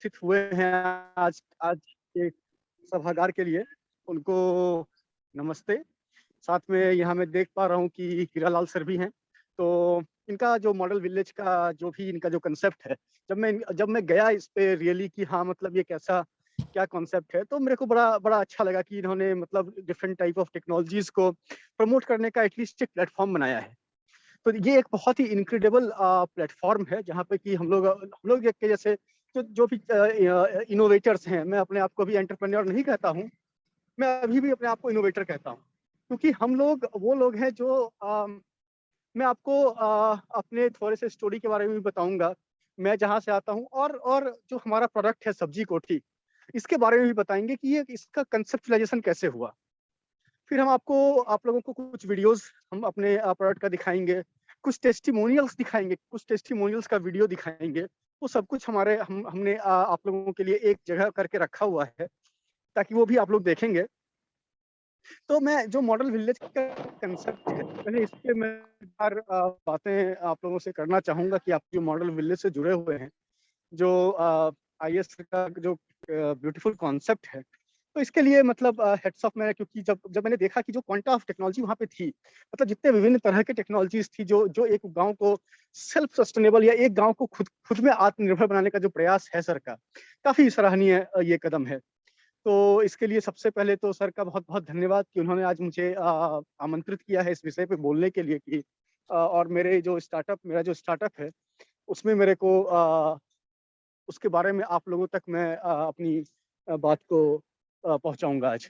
उपस्थित हुए हैं आज आज के सभागार के लिए, उनको नमस्ते। साथ में यहाँ मैं देख पा रहा हूँ कि हीरालाल सर भी हैं। तो इनका जो मॉडल विलेज का जो भी इनका जो कंसेप्ट है, जब मैं गया इस पे रियली कि हाँ, मतलब ये कैसा क्या कॉन्सेप्ट है, तो मेरे को बड़ा बड़ा अच्छा लगा कि इन्होंने मतलब डिफरेंट टाइप ऑफ टेक्नोलॉजीज़ को प्रमोट करने का एटलीस्ट एक प्लेटफ़ॉर्म बनाया है। तो ये एक बहुत ही इनक्रेडिबल प्लेटफ़ॉर्म है, जहाँ पे कि हम लोग के जैसे जो भी इनोवेटर्स हैं, मैं अपने आप को भी एंटरप्रेन्योर नहीं कहता हूँ, मैं अभी भी अपने आप को इनोवेटर कहता हूँ। क्योंकि हम लोग वो लोग हैं जो मैं आपको अपने थोड़े से स्टोरी के बारे में भी बताऊँगा, मैं जहाँ से आता हूँ और जो हमारा प्रोडक्ट है सब्जी कोठी, इसके बारे में भी बताएँगे कि ये इसका कंसेप्चुअलाइज़ेशन कैसे हुआ। फिर हम आप लोगों को कुछ वीडियोज़ हम अपने प्रोडक्ट का दिखाएँगे, कुछ टेस्टिमोनियल्स दिखाएँगे, कुछ टेस्टिमोनियल्स का वीडियो दिखाएँगे। वो सब कुछ हमने आप लोगों के लिए एक जगह करके रखा हुआ है, ताकि वो भी आप लोग देखेंगे। तो मैं जो मॉडल विलेज का कंसेप्ट है, पहले इस पे मैं बार बातें आप लोगों से करना चाहूँगा कि आप जो मॉडल विलेज से जुड़े हुए हैं, जो आईएएस का जो ब्यूटीफुल कॉन्सेप्ट है, तो इसके लिए मतलब हेड्स ऑफ मैं, क्योंकि जब मैंने देखा कि जो क्वांटा ऑफ टेक्नोलॉजी वहाँ पे थी, मतलब जितने विभिन्न तरह के टेक्नोलॉजीज़ थी जो जो एक गाँव को सेल्फ सस्टेनेबल या एक गाँव को खुद में आत्मनिर्भर बनाने का जो प्रयास है सर का, काफ़ी सराहनीय ये कदम है। तो इसके लिए सबसे पहले तो सर का बहुत-बहुत धन्यवाद कि उन्होंने आज मुझे आमंत्रित किया है इस विषय पे बोलने के लिए कि और मेरा जो स्टार्टअप है, उसमें मेरे को उसके बारे में आप लोगों तक मैं अपनी बात को पहुँचाऊँगा आज।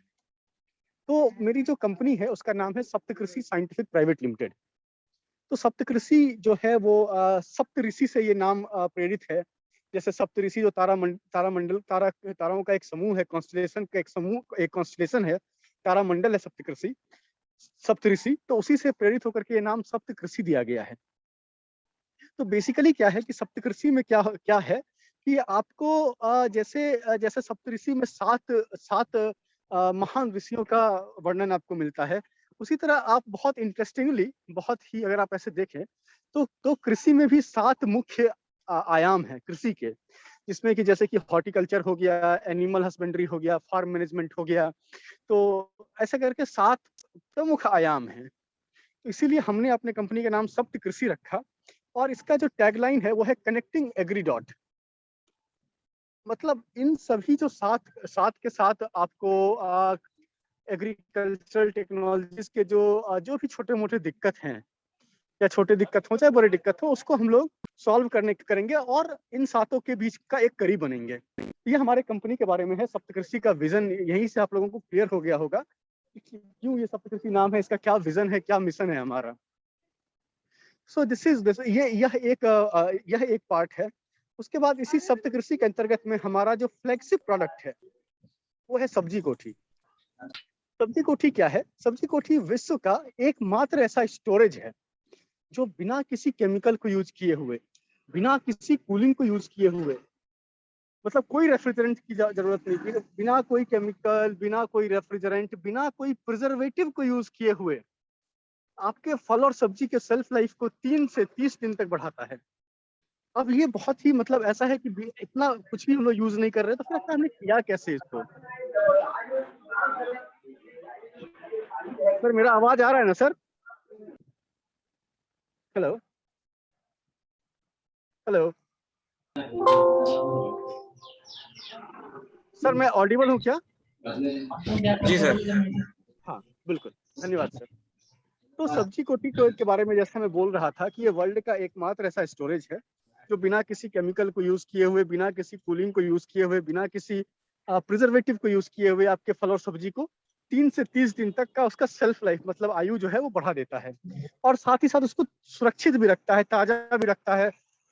तो मेरी जो कंपनी है उसका नाम है सप्तकृषि साइंटिफिक प्राइवेट लिमिटेड। तो सप्तऋषि जो है वो सप्तऋषि से ये नाम प्रेरित है। जैसे सप्तऋषि जो तारामंडल ताराओं का एक समूह है, कॉन्स्टेलेशन का एक कॉन्स्टेलेशन है, तारामंडल है सप्तऋषि सप्तऋषि, तो उसी से प्रेरित होकर के ये नाम सप्तऋषि दिया गया है। तो बेसिकली क्या है कि सप्तऋषि में क्या क्या है कि आपको जैसे सप्तऋषि में 7 महान ऋषियों का वर्णन आपको मिलता है। उसी तरह आप बहुत इंटरेस्टिंगली, बहुत ही अगर आप ऐसे देखें तो कृषि में भी 7 मुख्य आयाम हैं कृषि के। जिसमें कि जैसे कि हॉर्टिकल्चर हो गया, एनिमल हस्बेंड्री हो गया, फार्म मैनेजमेंट हो गया। तो ऐसे करके 7 प्रमुख आयाम हैं। तो इसीलिए हमने अपने कंपनी का नाम सप्तकृषि रखा और इसका जो टैगलाइन है वो है कनेक्टिंग एग्री डॉट। मतलब इन सभी जो 7 के साथ आपको एग्रीकल्चरल टेक्नोलॉजीज के जो भी छोटे-मोटे दिक्कत हैं या छोटे दिक्कत हो चाहे बड़े दिक्कत हो, उसको हम लोग सॉल्व करेंगे और इन सातों के बीच का एक कड़ी बनेंगे। ये हमारे कंपनी के बारे में है। सप्तकृषि का विजन यहीं से आप लोगों को क्लियर हो गया होगा कि क्यों ये सप्तकृषि नाम है, इसका क्या विजन है, क्या मिशन है हमारा। सो दिस इज दिस ये यह एक पार्ट है। उसके बाद इसी सप्तकृषि के अंतर्गत में हमारा जो फ्लैगशिप प्रोडक्ट है वो है सब्जी कोठी। सब्जी कोठी क्या है? सब्जी कोठी विश्व का एकमात्र ऐसा स्टोरेज है जो बिना किसी केमिकल को यूज किए हुए, बिना किसी कूलिंग को यूज किए हुए, मतलब कोई रेफ्रिजरेंट की जरूरत नहीं, बिना कोई केमिकल, बिना कोई रेफ्रिजरेंट, बिना कोई प्रिजर्वेटिव को यूज किए हुए आपके फल और सब्जी के सेल्फ लाइफ को 3 से 30 दिन तक बढ़ाता है। अब ये बहुत ही मतलब ऐसा है कि इतना कुछ भी हम लोग यूज नहीं कर रहे, तो फिर लगता है हमने किया कैसे इसको। सर मेरा आवाज आ रहा है ना सर? हेलो हेलो सर, मैं ऑडिबल हूँ क्या? जी सर। हाँ बिल्कुल, धन्यवाद सर। तो सब्जी कोठी के बारे में जैसा मैं बोल रहा था कि ये वर्ल्ड का एकमात्र ऐसा स्टोरेज है जो बिना किसी केमिकल को यूज किए हुए, बिना किसी कूलिंग को यूज किए हुए, बिना किसी प्रिजर्वेटिव को यूज किए हुए आपके फल और सब्जी को 3 से 30 दिन तक का उसका सेल्फ लाइफ, मतलब आयु जो है वो बढ़ा देता है और साथ ही साथ उसको सुरक्षित भी रखता है, ताजा भी रखता है,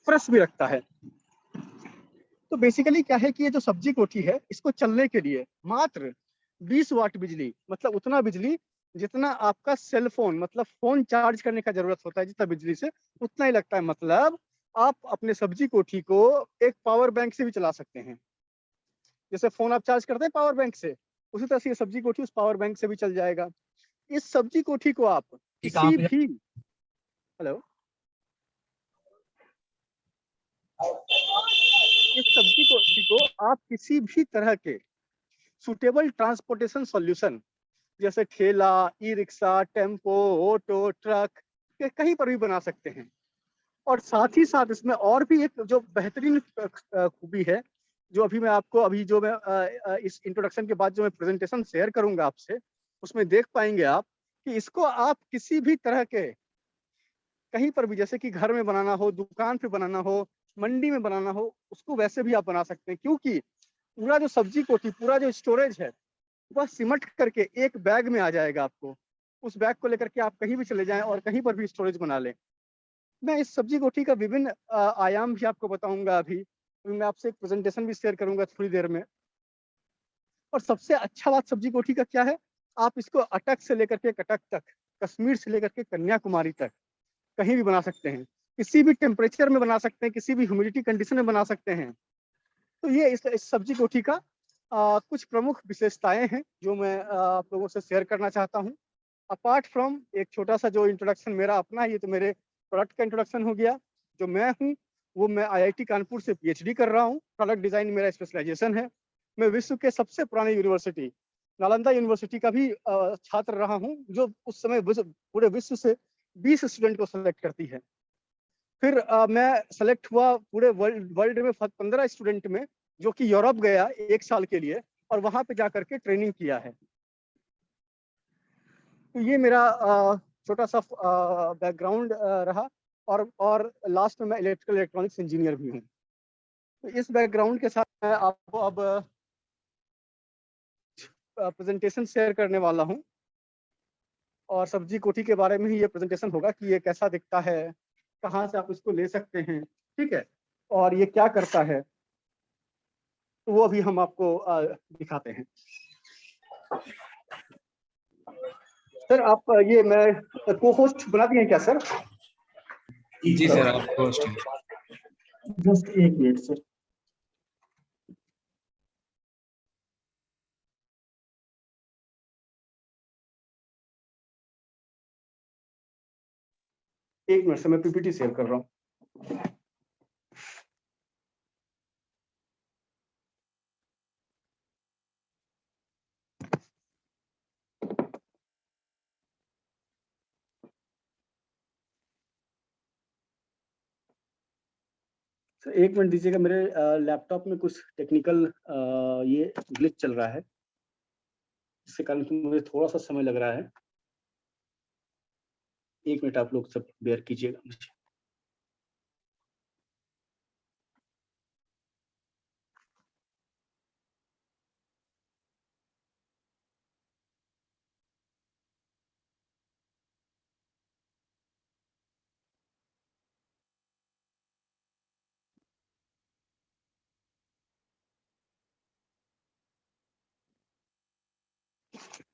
फ्रेश भी रखता है। तो बेसिकली क्या है कि ये जो सब्जी कोठी है, इसको चलने के लिए मात्र 20 वाट बिजली, मतलब उतना बिजली जितना आपका सेल फोन, मतलब फोन चार्ज करने का जरूरत होता है, जितना बिजली से उतना ही लगता है। मतलब आप अपने सब्जी कोठी को एक पावर बैंक से भी चला सकते हैं। जैसे फोन आप चार्ज करते हैं पावर बैंक से, उसी तरह से ये सब्जी कोठी उस पावर बैंक से भी चल जाएगा। इस सब्जी कोठी को आप किसी भी हेलो इस सब्जी कोठी को आप किसी भी तरह के सुटेबल ट्रांसपोर्टेशन सॉल्यूशन जैसे ठेला, e rickshaw, tempo, auto, truck ये कहीं पर भी बना सकते हैं। और साथ ही साथ इसमें और भी एक जो बेहतरीन खूबी है, जो अभी मैं आपको अभी जो मैं इस इंट्रोडक्शन के बाद जो मैं प्रेजेंटेशन शेयर करूंगा आपसे, उसमें देख पाएंगे आप कि इसको आप किसी भी तरह के कहीं पर भी, जैसे कि घर में बनाना हो, दुकान पे बनाना हो, मंडी में बनाना हो, उसको वैसे भी आप बना सकते हैं। क्योंकि पूरा जो सब्जी कोठी, पूरा जो स्टोरेज है, वह सिमट करके एक बैग में आ जाएगा आपको। उस बैग को लेकर के आप कहीं भी चले जाएं और कहीं पर भी स्टोरेज बना लें। मैं इस सब्जी कोठी का विभिन्न आयाम भी आपको बताऊंगा अभी। मैं आपसे एक प्रेजेंटेशन भी शेयर करूंगा थोड़ी देर में। और सबसे अच्छा बात सब्जी कोठी का क्या है, आप इसको अटक से लेकर के कटक तक, कश्मीर से लेकर के कन्याकुमारी तक कहीं भी बना सकते हैं। किसी भी टेम्परेचर में बना सकते हैं, किसी भी ह्यूमिडिटी कंडीशन में बना सकते हैं। तो ये इस सब्जी कोठी का कुछ प्रमुख विशेषताएं हैं जो मैं आप लोगों से शेयर करना चाहता हूँ। अपार्ट फ्रॉम एक छोटा सा जो इंट्रोडक्शन मेरा अपना है, ये तो मेरे प्रोडक्ट का इंट्रोडक्शन हो गया। जो मैं हूँ वो मैं आईआईटी कानपुर से पीएचडी कर रहा हूँ। प्रोडक्ट डिजाइन मेरा स्पेशलाइजेशन है। मैं विश्व के सबसे पुराने यूनिवर्सिटी नालंदा यूनिवर्सिटी का भी छात्र रहा हूँ, जो उस समय पूरे विश्व से 20 स्टूडेंट को सेलेक्ट करती है। फिर मैं सेलेक्ट हुआ पूरे वर्ल्ड में 15 स्टूडेंट में, जो कि यूरोप गया 1 साल के लिए और वहां पे जाकर के ट्रेनिंग किया है। तो ये मेरा छोटा सा बैकग्राउंड रहा। और लास्ट में मैं इलेक्ट्रिकल इलेक्ट्रॉनिक्स इंजीनियर भी हूँ। तो इस बैकग्राउंड के साथ मैं आपको अब प्रेजेंटेशन शेयर करने वाला हूँ। और सब्जी कोठी के बारे में ही ये प्रेजेंटेशन होगा कि ये कैसा दिखता है, कहाँ से आप इसको ले सकते हैं, ठीक है, और ये क्या करता है। तो वो अभी हम आपको दिखाते हैं। सर आप ये मैं को होस्ट बना दिए क्या सर? जी सर, आप होस्ट हैं। जस्ट एक मिनट सर। एक मिनट से मैं पीपीटी शेयर कर रहा हूँ। सर एक मिनट दीजिएगा, मेरे लैपटॉप में कुछ टेक्निकल ये ग्लिच चल रहा है, इसके कारण मुझे थोड़ा सा समय लग रहा है। एक मिनट आप लोग सब बेयर कीजिएगा मुझे।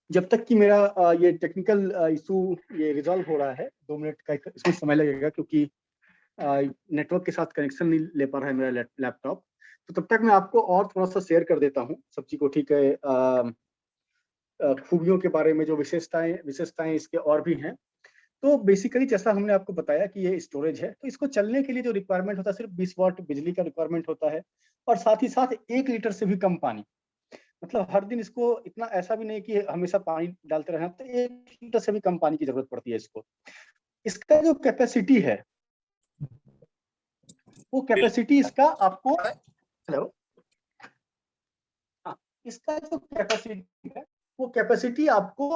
जब तक कि मेरा ये टेक्निकल इशू ये रिजॉल्व हो रहा है, 2 मिनट का इसमें समय लगेगा, क्योंकि नेटवर्क के साथ कनेक्शन नहीं ले पा रहा है मेरा लैपटॉप। तो तब तक मैं आपको और थोड़ा सा शेयर कर देता हूँ सब्जी कोठी के खूबियों के बारे में। जो विशेषताएं इसके और भी हैं। तो बेसिकली जैसा हमने आपको बताया कि ये स्टोरेज है, तो इसको चलने के लिए जो रिक्वायरमेंट होता है सिर्फ 20 वाट बिजली का रिक्वायरमेंट होता है। और साथ ही साथ 1 लीटर से भी कम पानी, मतलब हर दिन इसको इतना ऐसा भी नहीं कि हमेशा पानी डालते रहना, तो 1 लीटर से भी कम पानी की जरूरत पड़ती है इसको। इसका जो कैपेसिटी है, वो कैपेसिटी इसका आपको, हेलो, हाँ, इसका जो कैपेसिटी है, वो कैपेसिटी आपको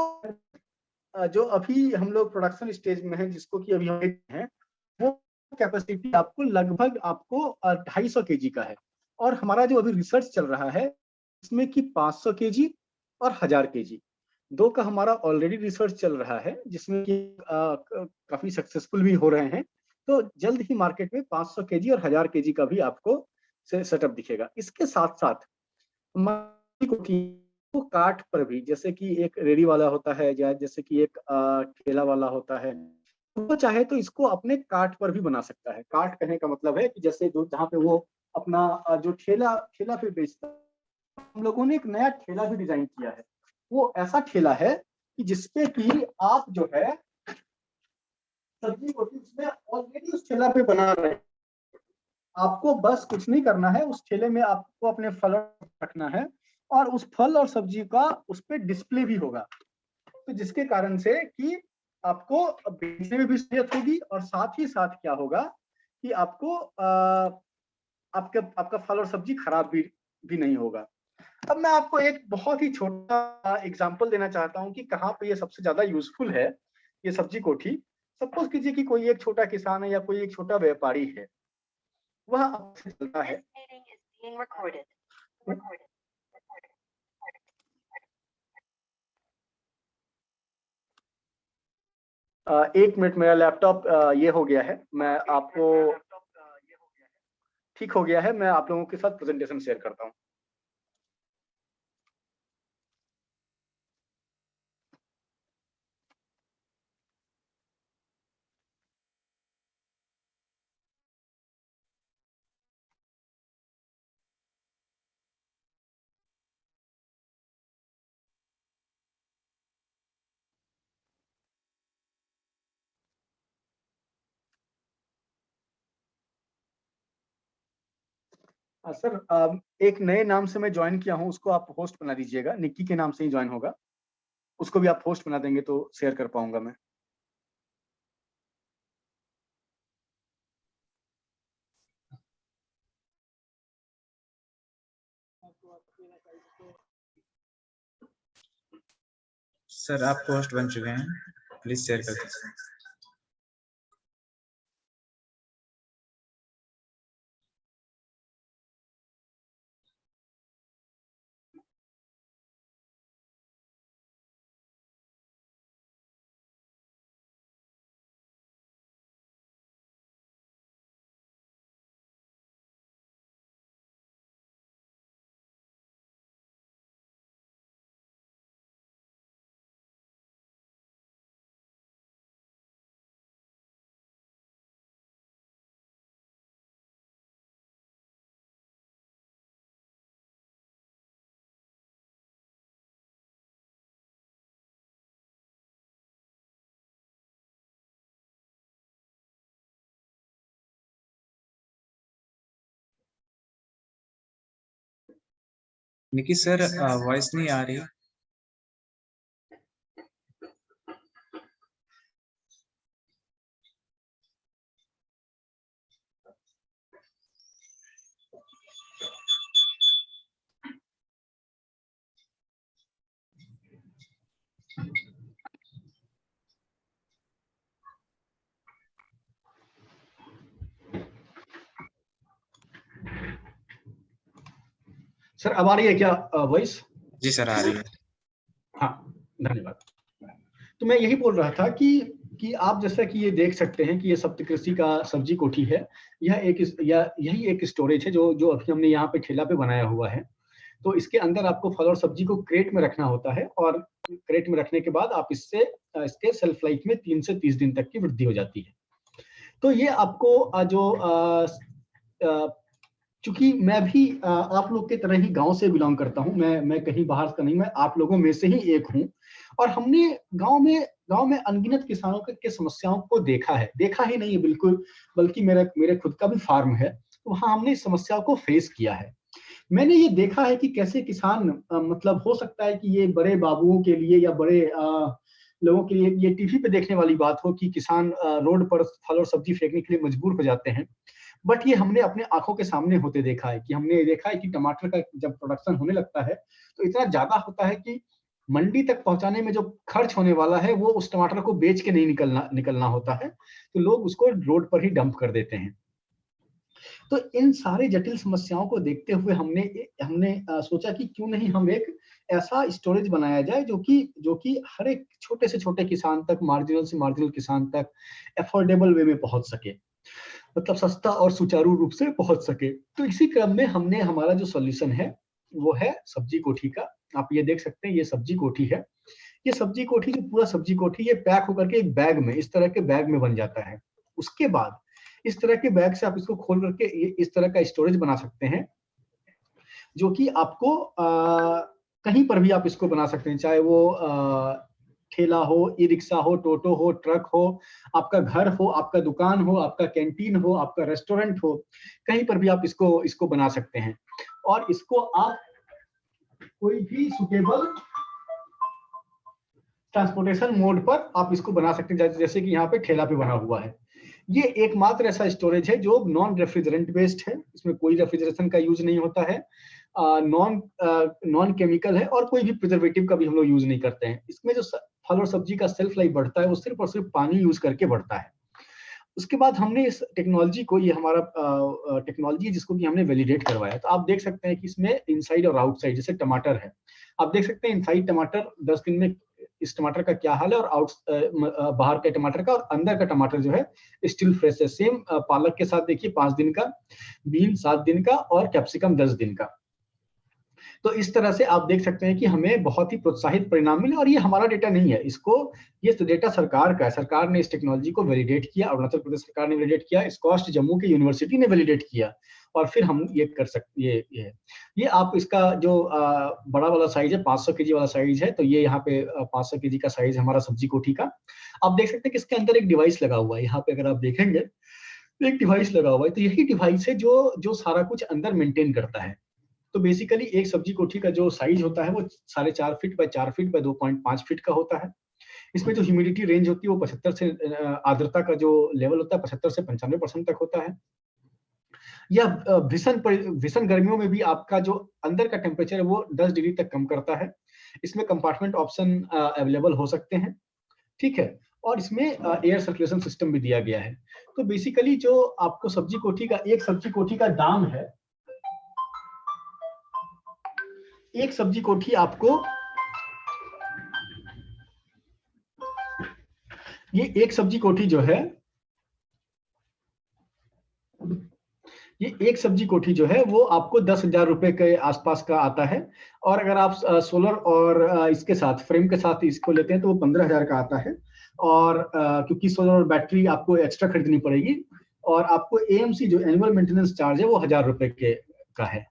जो अभी हम लोग प्रोडक्शन स्टेज में है, जिसको कि अभी हम हैं, वो कैपेसिटी आपको लगभग आपको 250 केजी का है। और हमारा जो अभी रिसर्च चल रहा है इसमें कि 500 केजी और 1000 केजी, दो का हमारा ऑलरेडी रिसर्च चल रहा है, जिसमें कि काफी सक्सेसफुल भी हो रहे हैं। तो जल्द ही मार्केट में 500 केजी और 1000 केजी का भी आपको सेटअप दिखेगा। इसके साथ साथ हमारी कोठी को काट पर भी, जैसे कि एक रेडी वाला होता है या जैसे कि एक ठेला वाला होता है, वो चाहे तो इसको अपने काट पर भी बना सकता है। काट कहने का मतलब है कि जैसे जो जहाँ पे वो अपना जो ठेला ठेला पे बेचता है, हम लोगों ने एक नया ठेला भी डिजाइन किया है। वो ऐसा ठेला है कि जिसपे कि आप जो है सब्जी को उसमें ऑलरेडी उस ठेला पे बना रहे हैं। आपको बस कुछ नहीं करना है, उस ठेले में आपको अपने फल रखना है और उस फल और सब्जी का उस पे डिस्प्ले भी होगा, तो जिसके कारण से कि आपको बेचने में भी सहूलियत होगी और साथ ही साथ क्या होगा कि आपको आपका फल और सब्जी खराब भी नहीं होगा। अब मैं आपको एक बहुत ही छोटा एग्जांपल देना चाहता हूँ कि कहाँ पे ये सबसे ज्यादा यूजफुल है, ये सब्जी कोठी। सपोज कीजिए कि कोई एक छोटा किसान है या कोई एक छोटा व्यापारी है, वह आपसे चलता है। एक मिनट, मेरा लैपटॉप ये हो गया है, मैं आपको ठीक हो गया है, मैं आप लोगों के साथ प्रेजेंटेशन शेयर करता हूँ। सर, एक नए नाम से मैं ज्वाइन किया हूँ, उसको आप होस्ट बना दीजिएगा, निक्की के नाम से ही ज्वाइन होगा, उसको भी आप होस्ट बना देंगे तो शेयर कर पाऊंगा मैं। सर आप होस्ट बन चुके हैं, प्लीज शेयर कर दीजिए। निकी सर, वॉइस नहीं आ रही। सर अब आ रही है क्या वॉइस? जी सर आ रही है। हाँ, धन्यवाद। तो मैं यही बोल रहा था कि आप जैसा कि ये देख सकते हैं कि ये सप्तकृषि का सब्जी कोठी है। यही एक स्टोरेज है जो अभी हमने यहाँ पे ठेला पे बनाया हुआ है। तो इसके अंदर आपको फल और सब्जी को क्रेट में रखना होता है और क्रेट में रखने के बाद आप इसके सेल्फ लाइफ में 3 से 30 दिन तक की वृद्धि हो जाती है। तो ये आपको चूंकि मैं भी आप लोग के तरह ही गांव से बिलोंग करता हूं, मैं कहीं बाहर का नहीं, मैं आप लोगों में से ही एक हूं। और हमने गांव में अनगिनत किसानों के समस्याओं को देखा ही नहीं है बिल्कुल, बल्कि मेरे खुद का भी फार्म है, तो वहां हमने इस समस्याओं को फेस किया है। मैंने ये देखा है कि कैसे किसान मतलब हो सकता है कि ये बड़े बाबुओं के लिए या बड़े लोगों के लिए ये टीवी पे देखने वाली बात हो कि किसान रोड पर फल और सब्जी फेंकने के लिए मजबूर हो जाते हैं, बट ये हमने अपने आंखों के सामने होते देखा है। कि हमने देखा है कि टमाटर का जब प्रोडक्शन होने लगता है तो इतना ज्यादा होता है कि मंडी तक पहुंचाने में जो खर्च होने वाला है वो उस टमाटर को बेच के नहीं निकलना होता है, तो लोग उसको रोड पर ही डंप कर देते हैं। तो इन सारे जटिल समस्याओं को देखते हुए हमने सोचा कि क्यों नहीं हम एक ऐसा स्टोरेज बनाया जाए जो कि हर एक छोटे से छोटे किसान तक, मार्जिनल से मार्जिनल किसान तक अफोर्डेबल वे में पहुंच सके, मतलब सस्ता और सुचारू रूप से पहुंच सके। तो इसी क्रम में हमने हमारा जो सॉल्यूशन है वो है सब्जी कोठी का। आप ये देख सकते हैं, ये सब्जी कोठी है। ये सब्जी कोठी, जो पूरा सब्जी कोठी ये पैक होकर के एक बैग में, इस तरह के बैग में बन जाता है। उसके बाद इस तरह के बैग से आप इसको खोल करके इस तरह का स्टोरेज बना सकते हैं, जो कि आपको कहीं पर भी आप इसको बना सकते हैं, चाहे वो ठेला हो, ई रिक्शा हो, टोटो हो, ट्रक हो, आपका घर हो, आपका दुकान हो, आपका कैंटीन हो, आपका रेस्टोरेंट हो, कहीं पर भी आप इसको बना सकते हैं। और इसको आप कोई भी सुटेबल ट्रांसपोर्टेशन मोड पर आप इसको बना सकते हैं, जैसे कि यहाँ पे ठेला पे बना हुआ है। ये एकमात्र ऐसा स्टोरेज है जो नॉन रेफ्रिजरेंट बेस्ड है, इसमें कोई रेफ्रिजरेशन का यूज नहीं होता है, नॉन केमिकल है, और कोई भी प्रिजर्वेटिव का भी हम लोग यूज नहीं करते हैं। इसमें जो फल और सब्जी का सेल्फ लाइफ बढ़ता है वो सिर्फ और सिर्फ पानी यूज करके बढ़ता है। उसके बाद हमने इस टेक्नोलॉजी को, ये हमारा टेक्नोलॉजी है जिसको कि हमने वैलिडेट करवाया। तो आप देख सकते हैं कि इसमें इनसाइड और आउटसाइड, जैसे टमाटर है, आप देख सकते हैं इनसाइड टमाटर 10 दिन में इस टमाटर का क्या हाल है, और बाहर के टमाटर का और अंदर का टमाटर जो है स्टिल फ्रेश है। सेम पालक के साथ देखिए 5 दिन का, बीन 7 दिन का, और कैप्सिकम 10 दिन का। तो इस तरह से आप देख सकते हैं कि हमें बहुत ही प्रोत्साहित परिणाम मिले। और ये हमारा डेटा नहीं है, ये डेटा सरकार का है। सरकार ने इस टेक्नोलॉजी को वैलिडेट किया, अरुणाचल प्रदेश सरकार ने वैलिडेट किया, स्कॉस्ट जम्मू की यूनिवर्सिटी ने वैलिडेट किया, और फिर हम ये कर सकते। ये आप इसका जो बड़ा वाला साइज है 500 केजी वाला साइज है, तो ये यहाँ पे 500 केजी का साइज है हमारा सब्जी कोठी का। आप देख सकते हैं कि इसके अंदर एक डिवाइस लगा हुआ है, यहाँ पे अगर आप देखेंगे एक डिवाइस लगा हुआ है, तो यही डिवाइस है जो सारा कुछ अंदर मेंटेन करता है। तो बेसिकली एक सब्जी कोठी का जो साइज होता है वो 4.5 feet by 4 feet by 2.5 feet का होता है। इसमें जो ह्यूमिडिटी रेंज होती है वो 75 से आर्द्रता का जो लेवल होता है 75 से 95% तक होता है। यह भीषण गर्मियों में भी आपका जो अंदर का टेम्परेचर है वो 10 डिग्री तक कम करता है। इसमें कंपार्टमेंट ऑप्शन अवेलेबल हो सकते हैं, ठीक है, और इसमें एयर सर्कुलेशन सिस्टम भी दिया गया है। तो बेसिकली जो आपको सब्जी कोठी का दाम है, एक सब्जी कोठी आपको, ये एक सब्जी कोठी जो है, ये एक सब्जी कोठी जो है वो आपको 10,000 रुपए के आसपास का आता है। और अगर आप सोलर और इसके साथ फ्रेम के साथ इसको लेते हैं तो वो 15,000 का आता है। और क्योंकि सोलर और बैटरी आपको एक्स्ट्रा खरीदनी पड़ेगी, और आपको एएमसी जो एनुअल मेंटेनेंस चार्ज है वो 1,000 रुपए का है।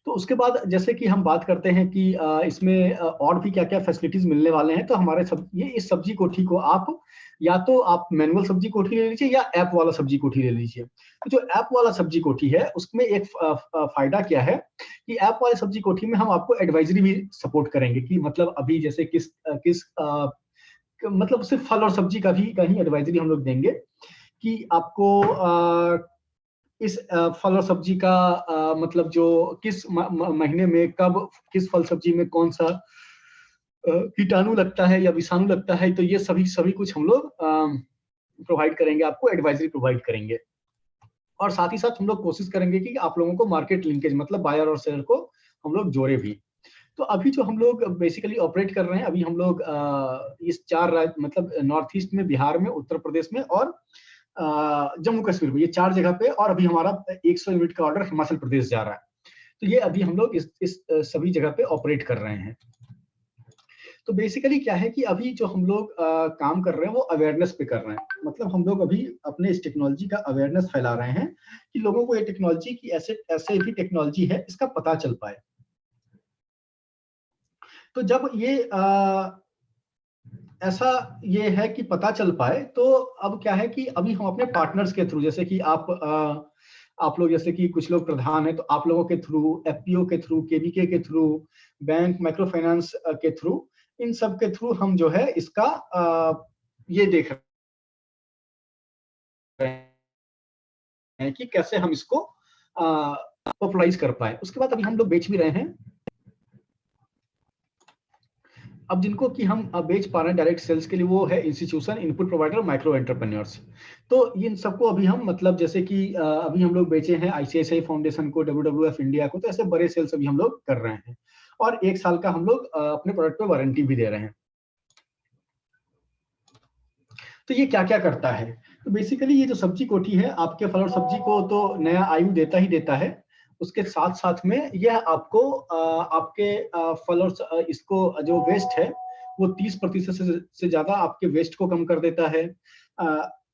तो उसके बाद जैसे कि हम बात करते हैं कि इसमें और भी क्या क्या फैसिलिटीज मिलने वाले हैं, तो हमारे इस सब्जी कोठी को आप या तो आप मैनुअल सब्जी कोठी ले लीजिए या ऐप वाला सब्जी कोठी ले लीजिए। तो जो ऐप वाला सब्जी कोठी है उसमें एक फायदा क्या है कि ऐप वाले सब्जी कोठी में हम आपको एडवाइजरी भी सपोर्ट करेंगे, कि मतलब अभी जैसे किस मतलब सिर्फ फल और सब्जी का ही एडवाइजरी हम लोग देंगे, कि आपको इस फल और सब्जी का मतलब जो किस महीने में कब किस फल सब्जी में कौन सा कीटाणु लगता है या विषाणु लगता है, तो ये सभी कुछ हम लोग प्रोवाइड करेंगे, आपको एडवाइजरी प्रोवाइड करेंगे। और साथ ही साथ हम लोग कोशिश करेंगे कि आप लोगों को मार्केट लिंकेज, मतलब बायर और सेलर को हम लोग जोड़े भी। तो अभी जो हम लोग बेसिकली ऑपरेट कर रहे हैं, अभी हम लोग इस 4 राज्य, मतलब नॉर्थ ईस्ट में, बिहार में, उत्तर प्रदेश में और जम्मू कश्मीर में, ये 4 जगह पे। और अभी हमारा 100 यूनिट का ऑर्डर हिमाचल प्रदेश जा रहा है। तो ये अभी हम लोग इस सभी जगह पे ऑपरेट कर रहे हैं। तो बेसिकली क्या है कि अभी जो हम लोग काम कर रहे हैं वो अवेयरनेस पे कर रहे हैं, मतलब हम लोग अभी अपने इस टेक्नोलॉजी का अवेयरनेस फैला रहे हैं कि लोगों को ये टेक्नोलॉजी की ऐसे भी टेक्नोलॉजी है इसका पता चल पाए। तो जब ये ऐसा ये है कि पता चल पाए, तो अब क्या है कि अभी हम अपने पार्टनर्स के थ्रू, जैसे कि आप लोग, जैसे कि कुछ लोग प्रधान हैं, तो आप लोगों के थ्रू, एफपीओ के थ्रू, केवीके के थ्रू, बैंक माइक्रो फाइनेंस के थ्रू, इन सब के थ्रू हम जो है इसका ये देख रहे हैं कि कैसे हम इसको पॉपुलराइज कर पाए। उसके बाद अभी हम लोग बेच भी रहे हैं। अब जिनको कि हम बेच पा रहे हैं डायरेक्ट सेल्स के लिए, वो है institution, input provider, micro entrepreneurs. तो इन सबको अभी हम, मतलब जैसे कि अभी हम लोग बेचे हैं आईसीआईसीआई फाउंडेशन को, WWF इंडिया को, तो ऐसे बड़े सेल्स अभी हम लोग कर रहे हैं। और 1 साल का हम लोग अपने प्रोडक्ट पे वारंटी भी दे रहे हैं। तो ये क्या क्या करता है? तो बेसिकली ये जो सब्जी कोठी है आपके फल और सब्जी को तो नया आयु देता ही देता है। उसके साथ साथ में यह आपको आपके फल और इसको जो वेस्ट है वो 30% से ज्यादा आपके वेस्ट को कम कर देता है।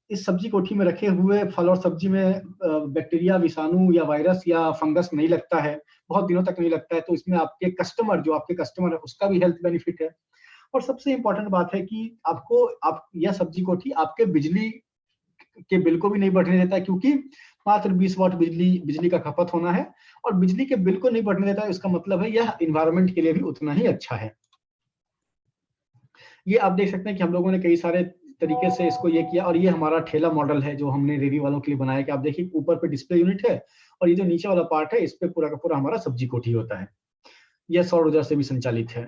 इस सब्जी कोठी में रखे हुए फल और सब्जी में बैक्टीरिया, विषाणु या वायरस या फंगस नहीं लगता है, बहुत दिनों तक नहीं लगता है। तो इसमें आपके कस्टमर, जो आपके कस्टमर है, उसका भी हेल्थ बेनिफिट है। और सबसे इंपॉर्टेंट बात है कि आप यह सब्जी कोठी आपके बिजली के बिल को भी नहीं बढ़ने देता, क्योंकि मात्र 20 वाट बिजली का खपत होना है, और बिजली के बिल को नहीं बढ़ने देता, इसका मतलब है यह इन्वायरमेंट के लिए भी उतना ही अच्छा है। ये आप देख सकते हैं कि हम लोगों ने कई सारे तरीके से इसको ये किया, और ये हमारा ठेला मॉडल है जो हमने रेडी वालों के लिए बनाया, कि आप देखिए ऊपर पे डिस्प्ले यूनिट है और ये जो नीचे वाला पार्ट है इस पे पूरा का पूरा हमारा सब्जी कोठी होता है। यह सौर ऊर्जा से भी संचालित है।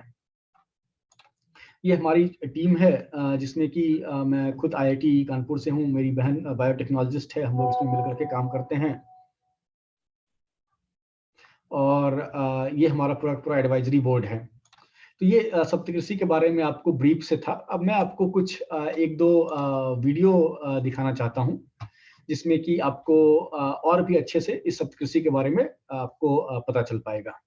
ये हमारी टीम है जिसमें कि मैं खुद IIT कानपुर से हूँ, मेरी बहन बायोटेक्नोलॉजिस्ट है, हम लोग इसमें मिलकर के काम करते हैं। और ये हमारा पूरा एडवाइजरी बोर्ड है। तो ये सप्तकृषि के बारे में आपको ब्रीफ से था। अब मैं आपको कुछ एक दो वीडियो दिखाना चाहता हूँ जिसमें कि आपको और भी अच्छे से इस सप्तकृषि के बारे में आपको पता चल पाएगा।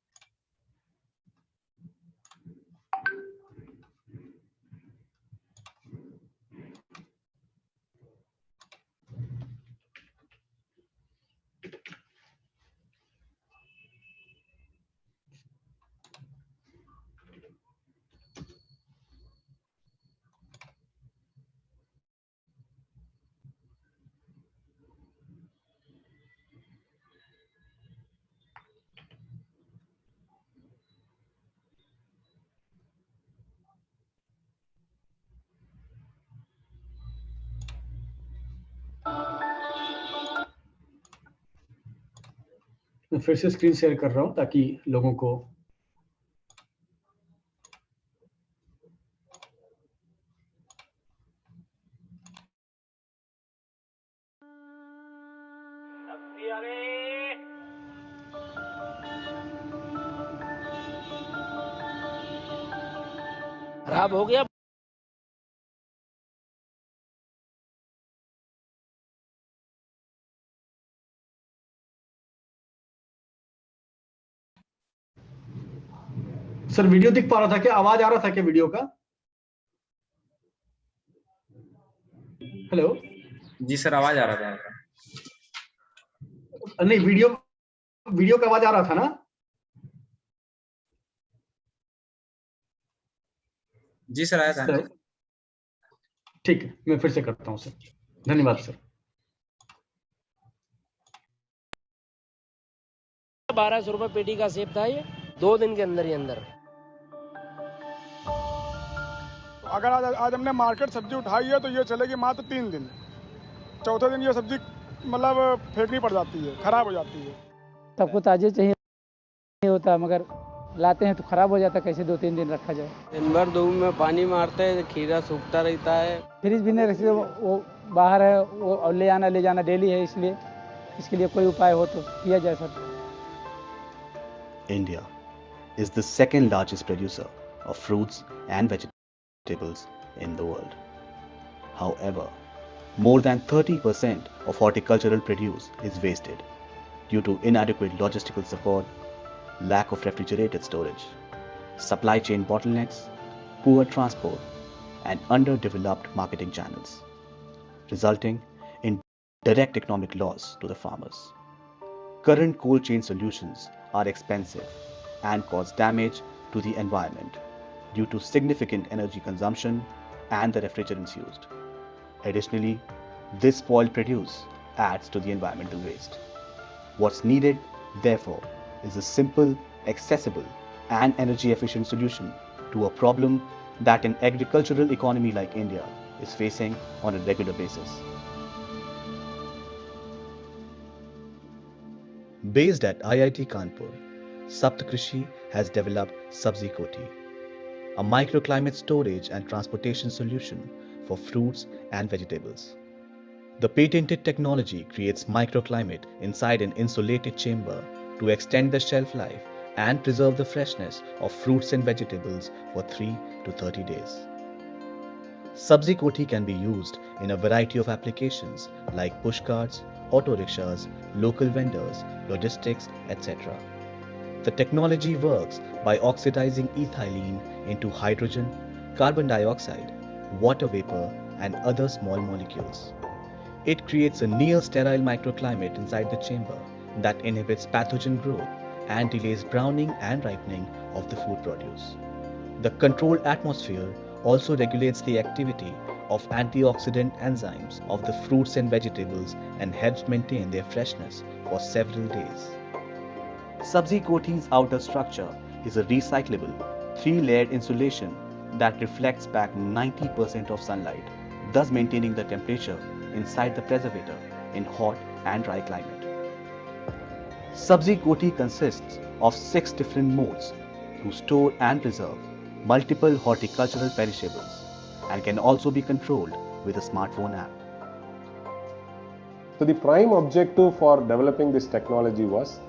मैं फिर से स्क्रीन शेयर कर रहा हूं ताकि लोगों को खराब हो गया। सर वीडियो दिख पा रहा था क्या? आवाज आ रहा था क्या वीडियो का? हेलो? जी सर, आवाज आ रहा था आपका। नहीं, वीडियो का आवाज आ रहा था ना? जी सर, आया था। सर ठीक है, मैं फिर से करता हूं सर। धन्यवाद सर। 1200 रुपए पेटी का सेब था ये 2 दिन के अंदर ही अंदर। अगर आज हमने मार्केट सब्जी उठाई है तो ये चलेगी मात्र 3 दिन। चौथे दिन ये सब्जी मतलब फेंकनी पड़ जाती है, खराब हो जाती है। सबको ताजे चाहिए होता, मगर लाते हैं तो खराब हो जाता, कैसे 2-3 दिन रखा जाए। दिन भर धूप में पानी मारते हैं, खीरा सूखता रहता है। फ्रिज भी नहीं रखते, वो बाहर है, वो और ले जाना डेली है, इसलिए इसके लिए कोई उपाय हो तो किया जाए sir. India is the second largest producer of fruits and vegetables in the world. However, more than 30% of horticultural produce is wasted due to inadequate logistical support, lack of refrigerated storage, supply chain bottlenecks, poor transport, and underdeveloped marketing channels, resulting in direct economic loss to the farmers. Current cold chain solutions are expensive and cause damage to the environment due to significant energy consumption and the refrigerants used. Additionally, this spoiled produce adds to the environmental waste. What's needed, therefore, is a simple, accessible, and energy-efficient solution to a problem that an agricultural economy like India is facing on a regular basis. Based at IIT Kanpur, Saptakrishi has developed Sabzi Koti, a microclimate storage and transportation solution for fruits and vegetables. The patented technology creates microclimate inside an insulated chamber to extend the shelf life and preserve the freshness of fruits and vegetables for 3 to 30 days. Sabzi Koti can be used in a variety of applications like pushcarts, auto rickshaws, local vendors, logistics, etc. The technology works by oxidizing ethylene into hydrogen, carbon dioxide, water vapor, and other small molecules. It creates a near sterile microclimate inside the chamber that inhibits pathogen growth and delays browning and ripening of the food produce. The controlled atmosphere also regulates the activity of antioxidant enzymes of the fruits and vegetables and helps maintain their freshness for several days. Sabzi Koti's outer structure is a recyclable, 3-layered insulation that reflects back 90% of sunlight, thus maintaining the temperature inside the preservator in hot and dry climate. Sabzi Koti consists of 6 different modes to store and preserve multiple horticultural perishables and can also be controlled with a smartphone app. So the prime objective for developing this technology was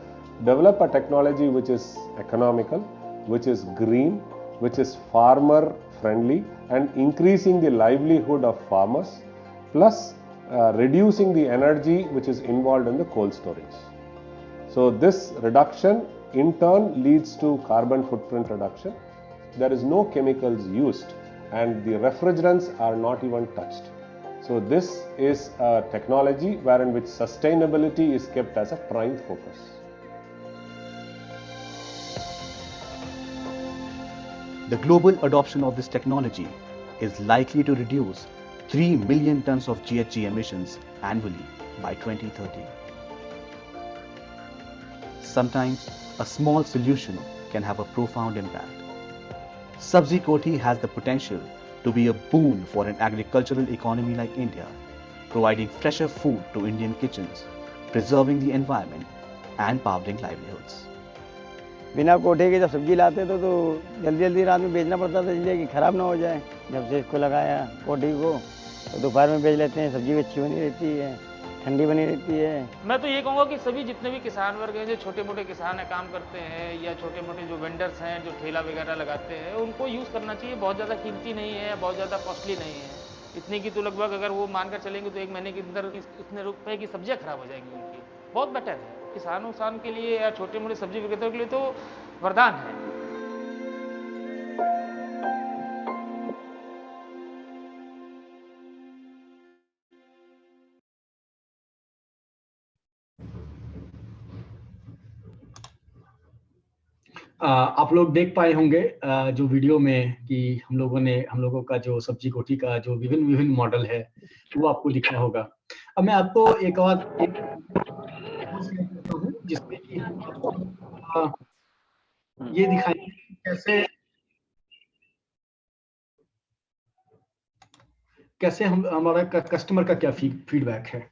develop a technology which is economical, which is green, which is farmer friendly and increasing the livelihood of farmers, plus reducing the energy which is involved in the cold storage. So this reduction in turn leads to carbon footprint reduction. There is no chemicals used and the refrigerants are not even touched. So this is a technology wherein which sustainability is kept as a prime focus. The global adoption of this technology is likely to reduce 3 million tons of GHG emissions annually by 2030. Sometimes a small solution can have a profound impact. Sabzi Koti has the potential to be a boon for an agricultural economy like India, providing fresher food to Indian kitchens, preserving the environment and powering livelihoods. बिना कोठे के जब सब्जी लाते थे तो जल्दी जल्दी रात में बेचना पड़ता था इसलिए कि ख़राब ना हो जाए। जब से इसको लगाया कोठी को तो दोपहर में बेच लेते हैं, सब्जी भी अच्छी बनी रहती है, ठंडी बनी रहती है। मैं तो ये कहूँगा कि सभी जितने भी किसान वर्ग हैं, जो छोटे मोटे किसान हैं, काम करते हैं या छोटे मोटे जो वेंडर्स हैं जो ठेला वगैरह लगाते हैं, उनको यूज़ करना चाहिए। बहुत ज़्यादा कीमती नहीं है, बहुत ज़्यादा कॉस्टली नहीं है। इतनी की तो लगभग अगर वो मानकर चलेंगे तो 1 महीने के अंदर इतने रुपए की सब्जियाँ खराब हो जाएंगी उनकी। बहुत बेटर है किसान के लिए या छोटे मोटे सब्जी विक्रेताओं के लिए तो वरदान है। आप लोग देख पाए होंगे जो वीडियो में कि हम लोगों का जो सब्जी कोठी का जो विभिन्न मॉडल है वो आपको दिखा होगा। अब मैं आपको एक और जिसमें कि ये दिखाएंगे कैसे हमारा कस्टमर का क्या फीडबैक है।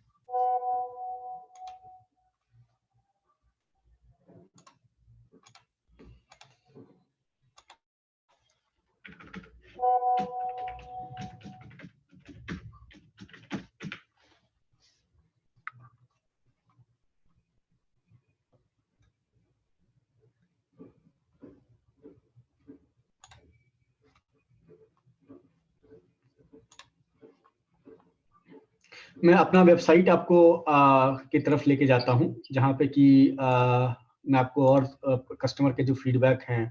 मैं अपना वेबसाइट आपको की तरफ लेके जाता हूं जहां पे कि मैं आपको और कस्टमर के जो फीडबैक हैं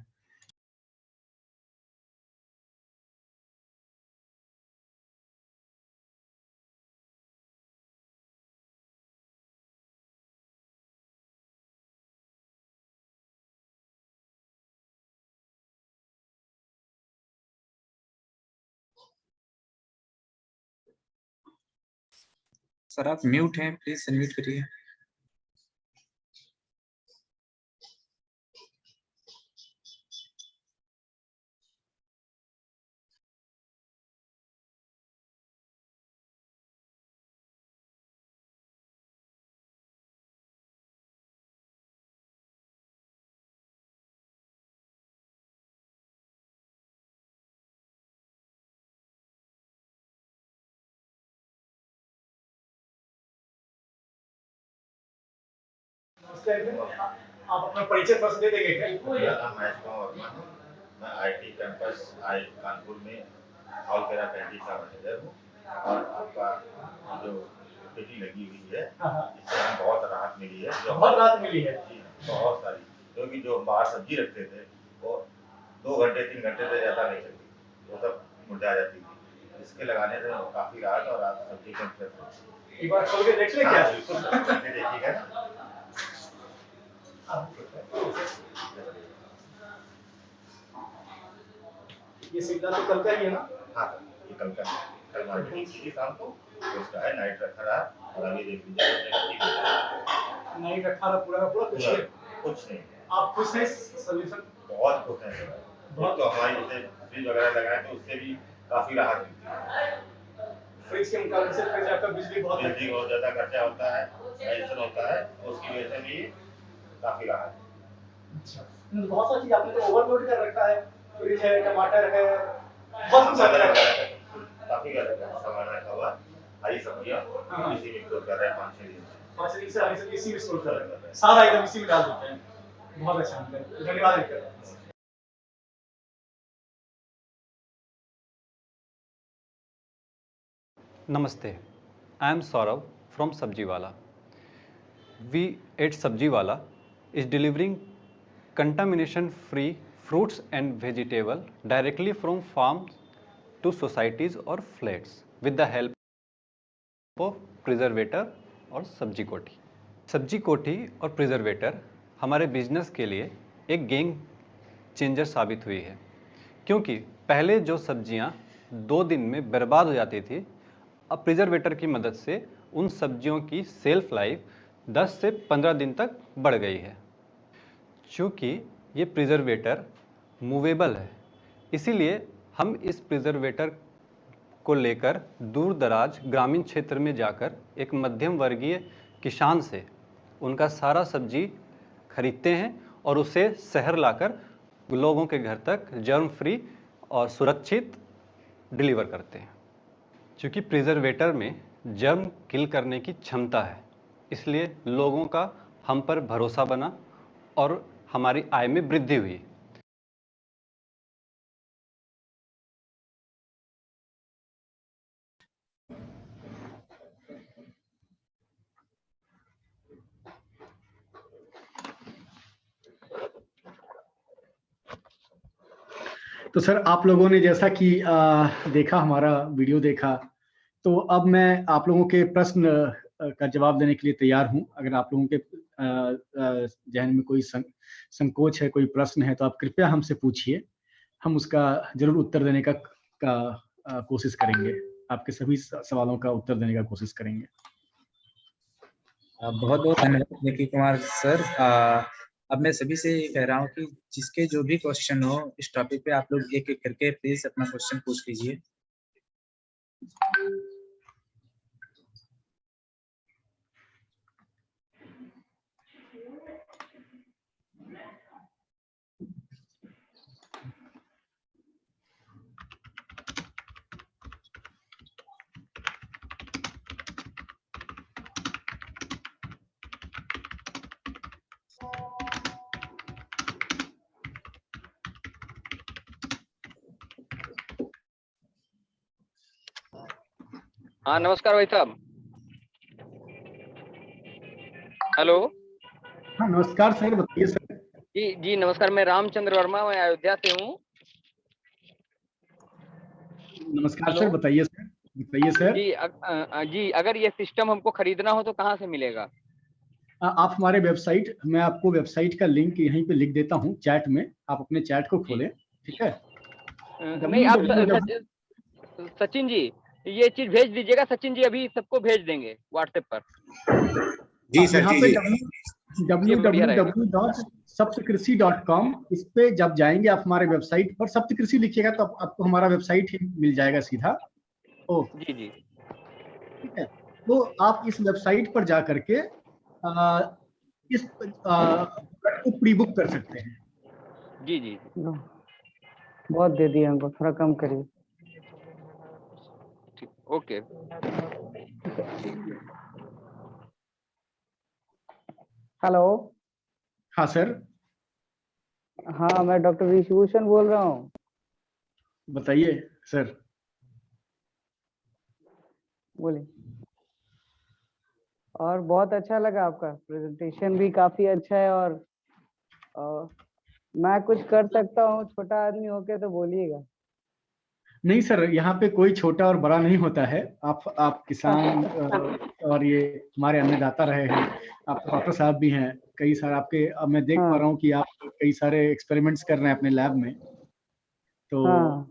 सर आप म्यूट हैं, प्लीज अनम्यूट करिए। आप अपना परिचय फर्स्ट दे देंगे क्या? मैं आईटी कैंपस कानपुर में ऑलकेरा कैंडी का मैनेजर हूँ और आपका जो पेटी लगी हुई है इससे हमें बहुत राहत मिली है। बहुत राहत मिली है जी, बहुत सारी, क्योंकि जो हम बाहर सब्जी रखते थे वो 2 घंटे 3 घंटे से ज़्यादा नहीं चलती, वो सब मुरझा जाती थी। इसके लगाने से काफ़ी राहत और आप सब्जी एक बार खोल के देख लें क्या? बिल्कुल देखिएगा। ये सिग्नल तो कल का ही है ना? हाँ सर, ये कल मार्केटिंग की थी शाम को, तो उसका है नाइट रखा रहा, और अभी देख लीजिए नाइट रखा था पूरा का पूरा कुछ नहीं। आप खुश हैं सोल्यूशन? बहुत खुश हैं सर, बहुत। तो हमारी जैसे फ्रिज वगैरह लगाए तो उससे भी काफी राहत मिलती है। फ्रिज के मुकाबले से फ्रिज आपका बिजली बहुत ज्यादा खर्चा होता है, टेंशन होता है, उसकी वजह से भी काफी राहत है। अच्छा, बहुत सारी चीज आपने तो ओवरलोड कर रखा है, फ्रिज है, टमाटर है, बहुत कुछ रखा है, काफी सामान रखा हुआ, हरी सब्जियां इसी में स्टोर कर रहे हैं 5-6 दिन से। 5 दिन से हरी सब्जी इसी में स्टोर कर रहे हैं, सारा आइटम इसी में डाल देते हैं। बहुत अच्छा, धन्यवाद Vikram. Namaste, I am Saurav from Sabjiwala. We at Sabjiwala is delivering contamination-free fruits and vegetables directly from farms to societies or flats with the help of preservator और सब्जी कोठी। सब्जी कोठी और प्रिजर्वेटर हमारे बिजनेस के लिए एक गेम चेंजर साबित हुई है, क्योंकि पहले जो सब्जियां 2 दिन में बर्बाद हो जाती थी, अब प्रिजर्वेटर की मदद से उन सब्जियों की सेल्फ लाइफ 10 से 15 दिन तक बढ़ गई है। चूँकि ये प्रिजर्वेटर मूवेबल है, इसीलिए हम इस प्रिजर्वेटर को लेकर दूर दराज ग्रामीण क्षेत्र में जाकर एक मध्यम वर्गीय किसान से उनका सारा सब्जी खरीदते हैं और उसे शहर लाकर लोगों के घर तक जर्म फ्री और सुरक्षित डिलीवर करते हैं। क्योंकि प्रिजर्वेटर में जर्म किल करने की क्षमता है, इसलिए लोगों का हम पर भरोसा बना और हमारी आय में वृद्धि हुई। तो सर, आप लोगों ने जैसा कि देखा, हमारा वीडियो देखा, तो अब मैं आप लोगों के प्रश्न का जवाब देने के लिए तैयार हूं। अगर आप लोगों के जहन में कोई संकोच है, कोई प्रश्न है, तो आप कृपया हमसे पूछिए, हम उसका जरूर उत्तर देने का कोशिश करेंगे। आपके सभी सवालों का उत्तर देने का कोशिश करेंगे। बहुत बहुत धन्यवाद निखिल कुमार सर। अब मैं सभी से कह रहा हूँ कि जिसके जो भी क्वेश्चन हो इस टॉपिक पे, आप लोग एक एक करके प्लीज अपना क्वेश्चन पूछ लीजिए। हाँ, नमस्कार भाई साहब। हेलो। हाँ, नमस्कार सर, बताइए सर। जी नमस्कार, मैं रामचंद्र वर्मा, मैं अयोध्या से हूँ। नमस्कार सर, बताइए सर। बताइए सर। जी, अगर ये सिस्टम हमको खरीदना हो तो कहाँ से मिलेगा? आप हमारे वेबसाइट, मैं आपको वेबसाइट का लिंक यहीं पे लिख देता हूँ चैट में, आप अपने चैट को खोलें, ठीक है? नहीं, आप सचिन जी ये चीज भेज दीजिएगा। सचिन जी अभी सबको भेज देंगे व्हाट्सएप पर। जी सर, यहाँ पे www.saptakrisi.com, इस पे जब जाएंगे आप हमारे वेबसाइट पर, सप्तकृषि लिखिएगा तो आपको हमारा वेबसाइट ही मिल जाएगा सीधा। जी जी, ठीक है। तो आप इस वेबसाइट पर जा करके इस को प्री बुक कर सकते हैं। जी जी, बहुत दे दिया हमको, थोड़ा कम करिए। ओके। हेलो। हाँ सर। हाँ, मैं डॉक्टर विभूषण बोल रहा हूँ। बताइए सर। बोलिए। और बहुत अच्छा लगा, आपका प्रेजेंटेशन भी काफी अच्छा है। और मैं कुछ कर सकता हूँ, छोटा आदमी होके, तो बोलिएगा। नहीं सर, यहाँ पे कोई छोटा और बड़ा नहीं होता है। आप किसान और ये हमारे अन्नदाता रहे हैं, आप डॉक्टर साहब भी हैं। कई सारे आपके, अब मैं देख पा रहा हूँ कि आप कई सारे एक्सपेरिमेंट्स कर रहे हैं अपने लैब में। तो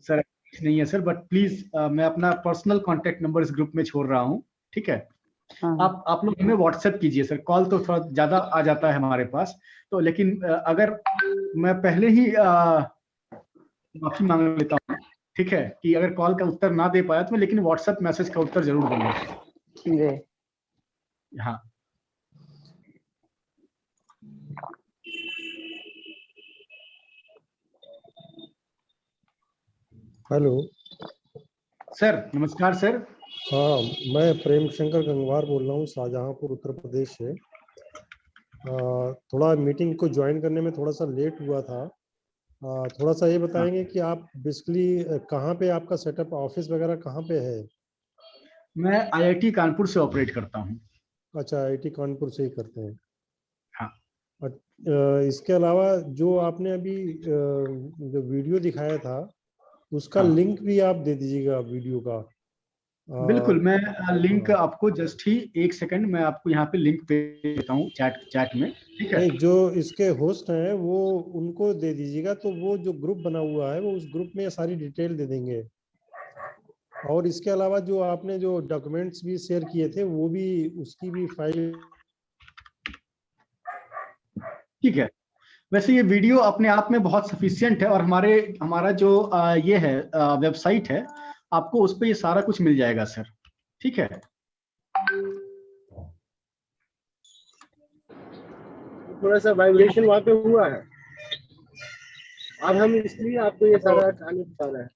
सर, नहीं है सर, बट प्लीज मैं अपना पर्सनल कांटेक्ट नंबर इस ग्रुप में छोड़ रहा हूँ, ठीक है? आप लोग हमें व्हाट्सएप कीजिए सर, कॉल तो थोड़ा ज्यादा आ जाता है हमारे पास, तो लेकिन अगर मैं पहले ही माफी मांग लेता हूँ, ठीक है, कि अगर कॉल का उत्तर ना दे पाया तो मैं लेकिन व्हाट्सएप मैसेज का उत्तर जरूर दूंगा। हाँ हेलो सर, नमस्कार सर। हाँ, मैं प्रेम शंकर गंगवार बोल रहा हूँ, शाहजहांपुर उत्तर प्रदेश से। थोड़ा मीटिंग को ज्वाइन करने में थोड़ा सा लेट हुआ था। थोड़ा सा ये बताएंगे कि आप बेसिकली कहाँ पे आपका सेटअप, ऑफिस वगैरह कहाँ पे है? मैं आईआईटी कानपुर से ऑपरेट करता हूँ। अच्छा, आईआईटी कानपुर से ही करते हैं। हाँ। इसके अलावा जो आपने अभी जो वीडियो दिखाया था उसका हाँ। लिंक भी आप दे दीजिएगा वीडियो का। बिल्कुल, मैं लिंक आपको जस्ट ही एक सेकंड मैं आपको यहाँ पे लिंक भेज देता हूँ चैट में, ठीक है? नहीं, जो इसके होस्ट हैं वो उनको दे दीजिएगा, तो वो जो ग्रुप बना हुआ है वो उस ग्रुप में सारी डिटेल दे देंगे। और इसके अलावा जो आपने जो डॉक्यूमेंट्स भी शेयर किए थे वो भी, उसकी भी फाइल। ठीक है, वैसे ये वीडियो अपने आप में बहुत सफिशिएंट है, और हमारा जो ये है वेबसाइट है, आपको उस पर ये सारा कुछ मिल जाएगा सर, ठीक है? थोड़ा सा वाइब्रेशन वहाँ पे हुआ है, अब हम इसलिए आपको ये सारा कहानी बता रहे हैं।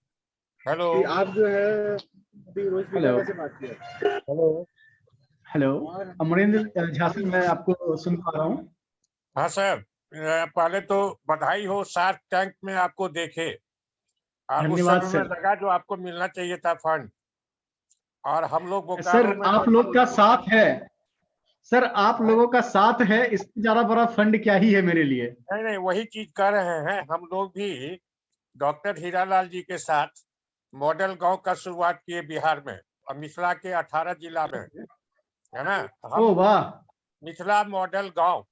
हेलो, कि आप जो है अभी रोज हेलो से बात किया। हेलो अमरेंद्र झा सर, मैं आपको सुन पा रहा हूँ। हाँ सर, पहले तो बधाई हो, शार्क टैंक में आपको देखे और उस धन्यवाद समय सर। लगा जो आपको मिलना चाहिए था फंड, और हम लोग सर बोकारो में आप लोग का साथ है सर, आप लोगों का साथ है, इससे ज्यादा बड़ा फंड क्या ही है मेरे लिए। नहीं नहीं, वही चीज कर रहे हैं हम लोग भी। डॉक्टर हीरालाल जी के साथ मॉडल गांव का शुरुआत किए बिहार में, और मिथिला के 18 जिला में, है ना? ओ वाह। मिथिला मॉडल गांव,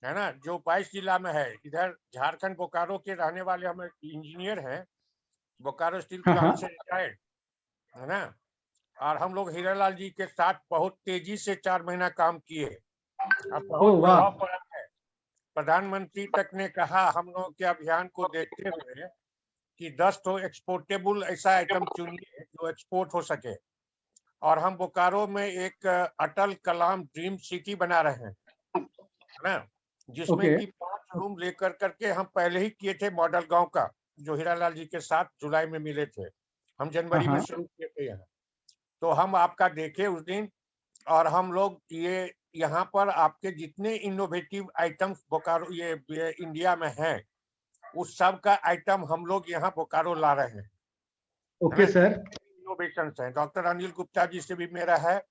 है ना, जो 22 जिला में है। इधर झारखंड बोकारो के रहने वाले हम इंजीनियर हैं, बोकारो स्टील प्लांट से रिटायर्ड, है ना? और हम लोग हीरालाल जी के साथ बहुत तेजी से 4 महीना काम किए, और बहुत प्रभाव पड़ा है। प्रधानमंत्री तक ने कहा हम लोगों के अभियान को देखते हुए कि 10 तो एक्सपोर्टेबल ऐसा आइटम चुनिए जो एक्सपोर्ट हो सके, और हम बोकारो में एक अटल कलाम ड्रीम सिटी बना रहे हैं, है ना, जिसमें कि 5 रूम लेकर करके हम पहले ही किए थे मॉडल गांव का, जो हीरालाल जी के साथ जुलाई में मिले थे। हम जनवरी में शुरू किए थे यहाँ। तो हम आपका देखे उस दिन, और हम लोग ये यहाँ पर आपके जितने इनोवेटिव आइटम्स बोकारो ये इंडिया में हैं, उस सब का आइटम हम लोग यहाँ बोकारो ला रहे हैं। Okay sir. इनोवेशन है, डॉक्टर अनिल गुप्ता जी से भी मेरा है,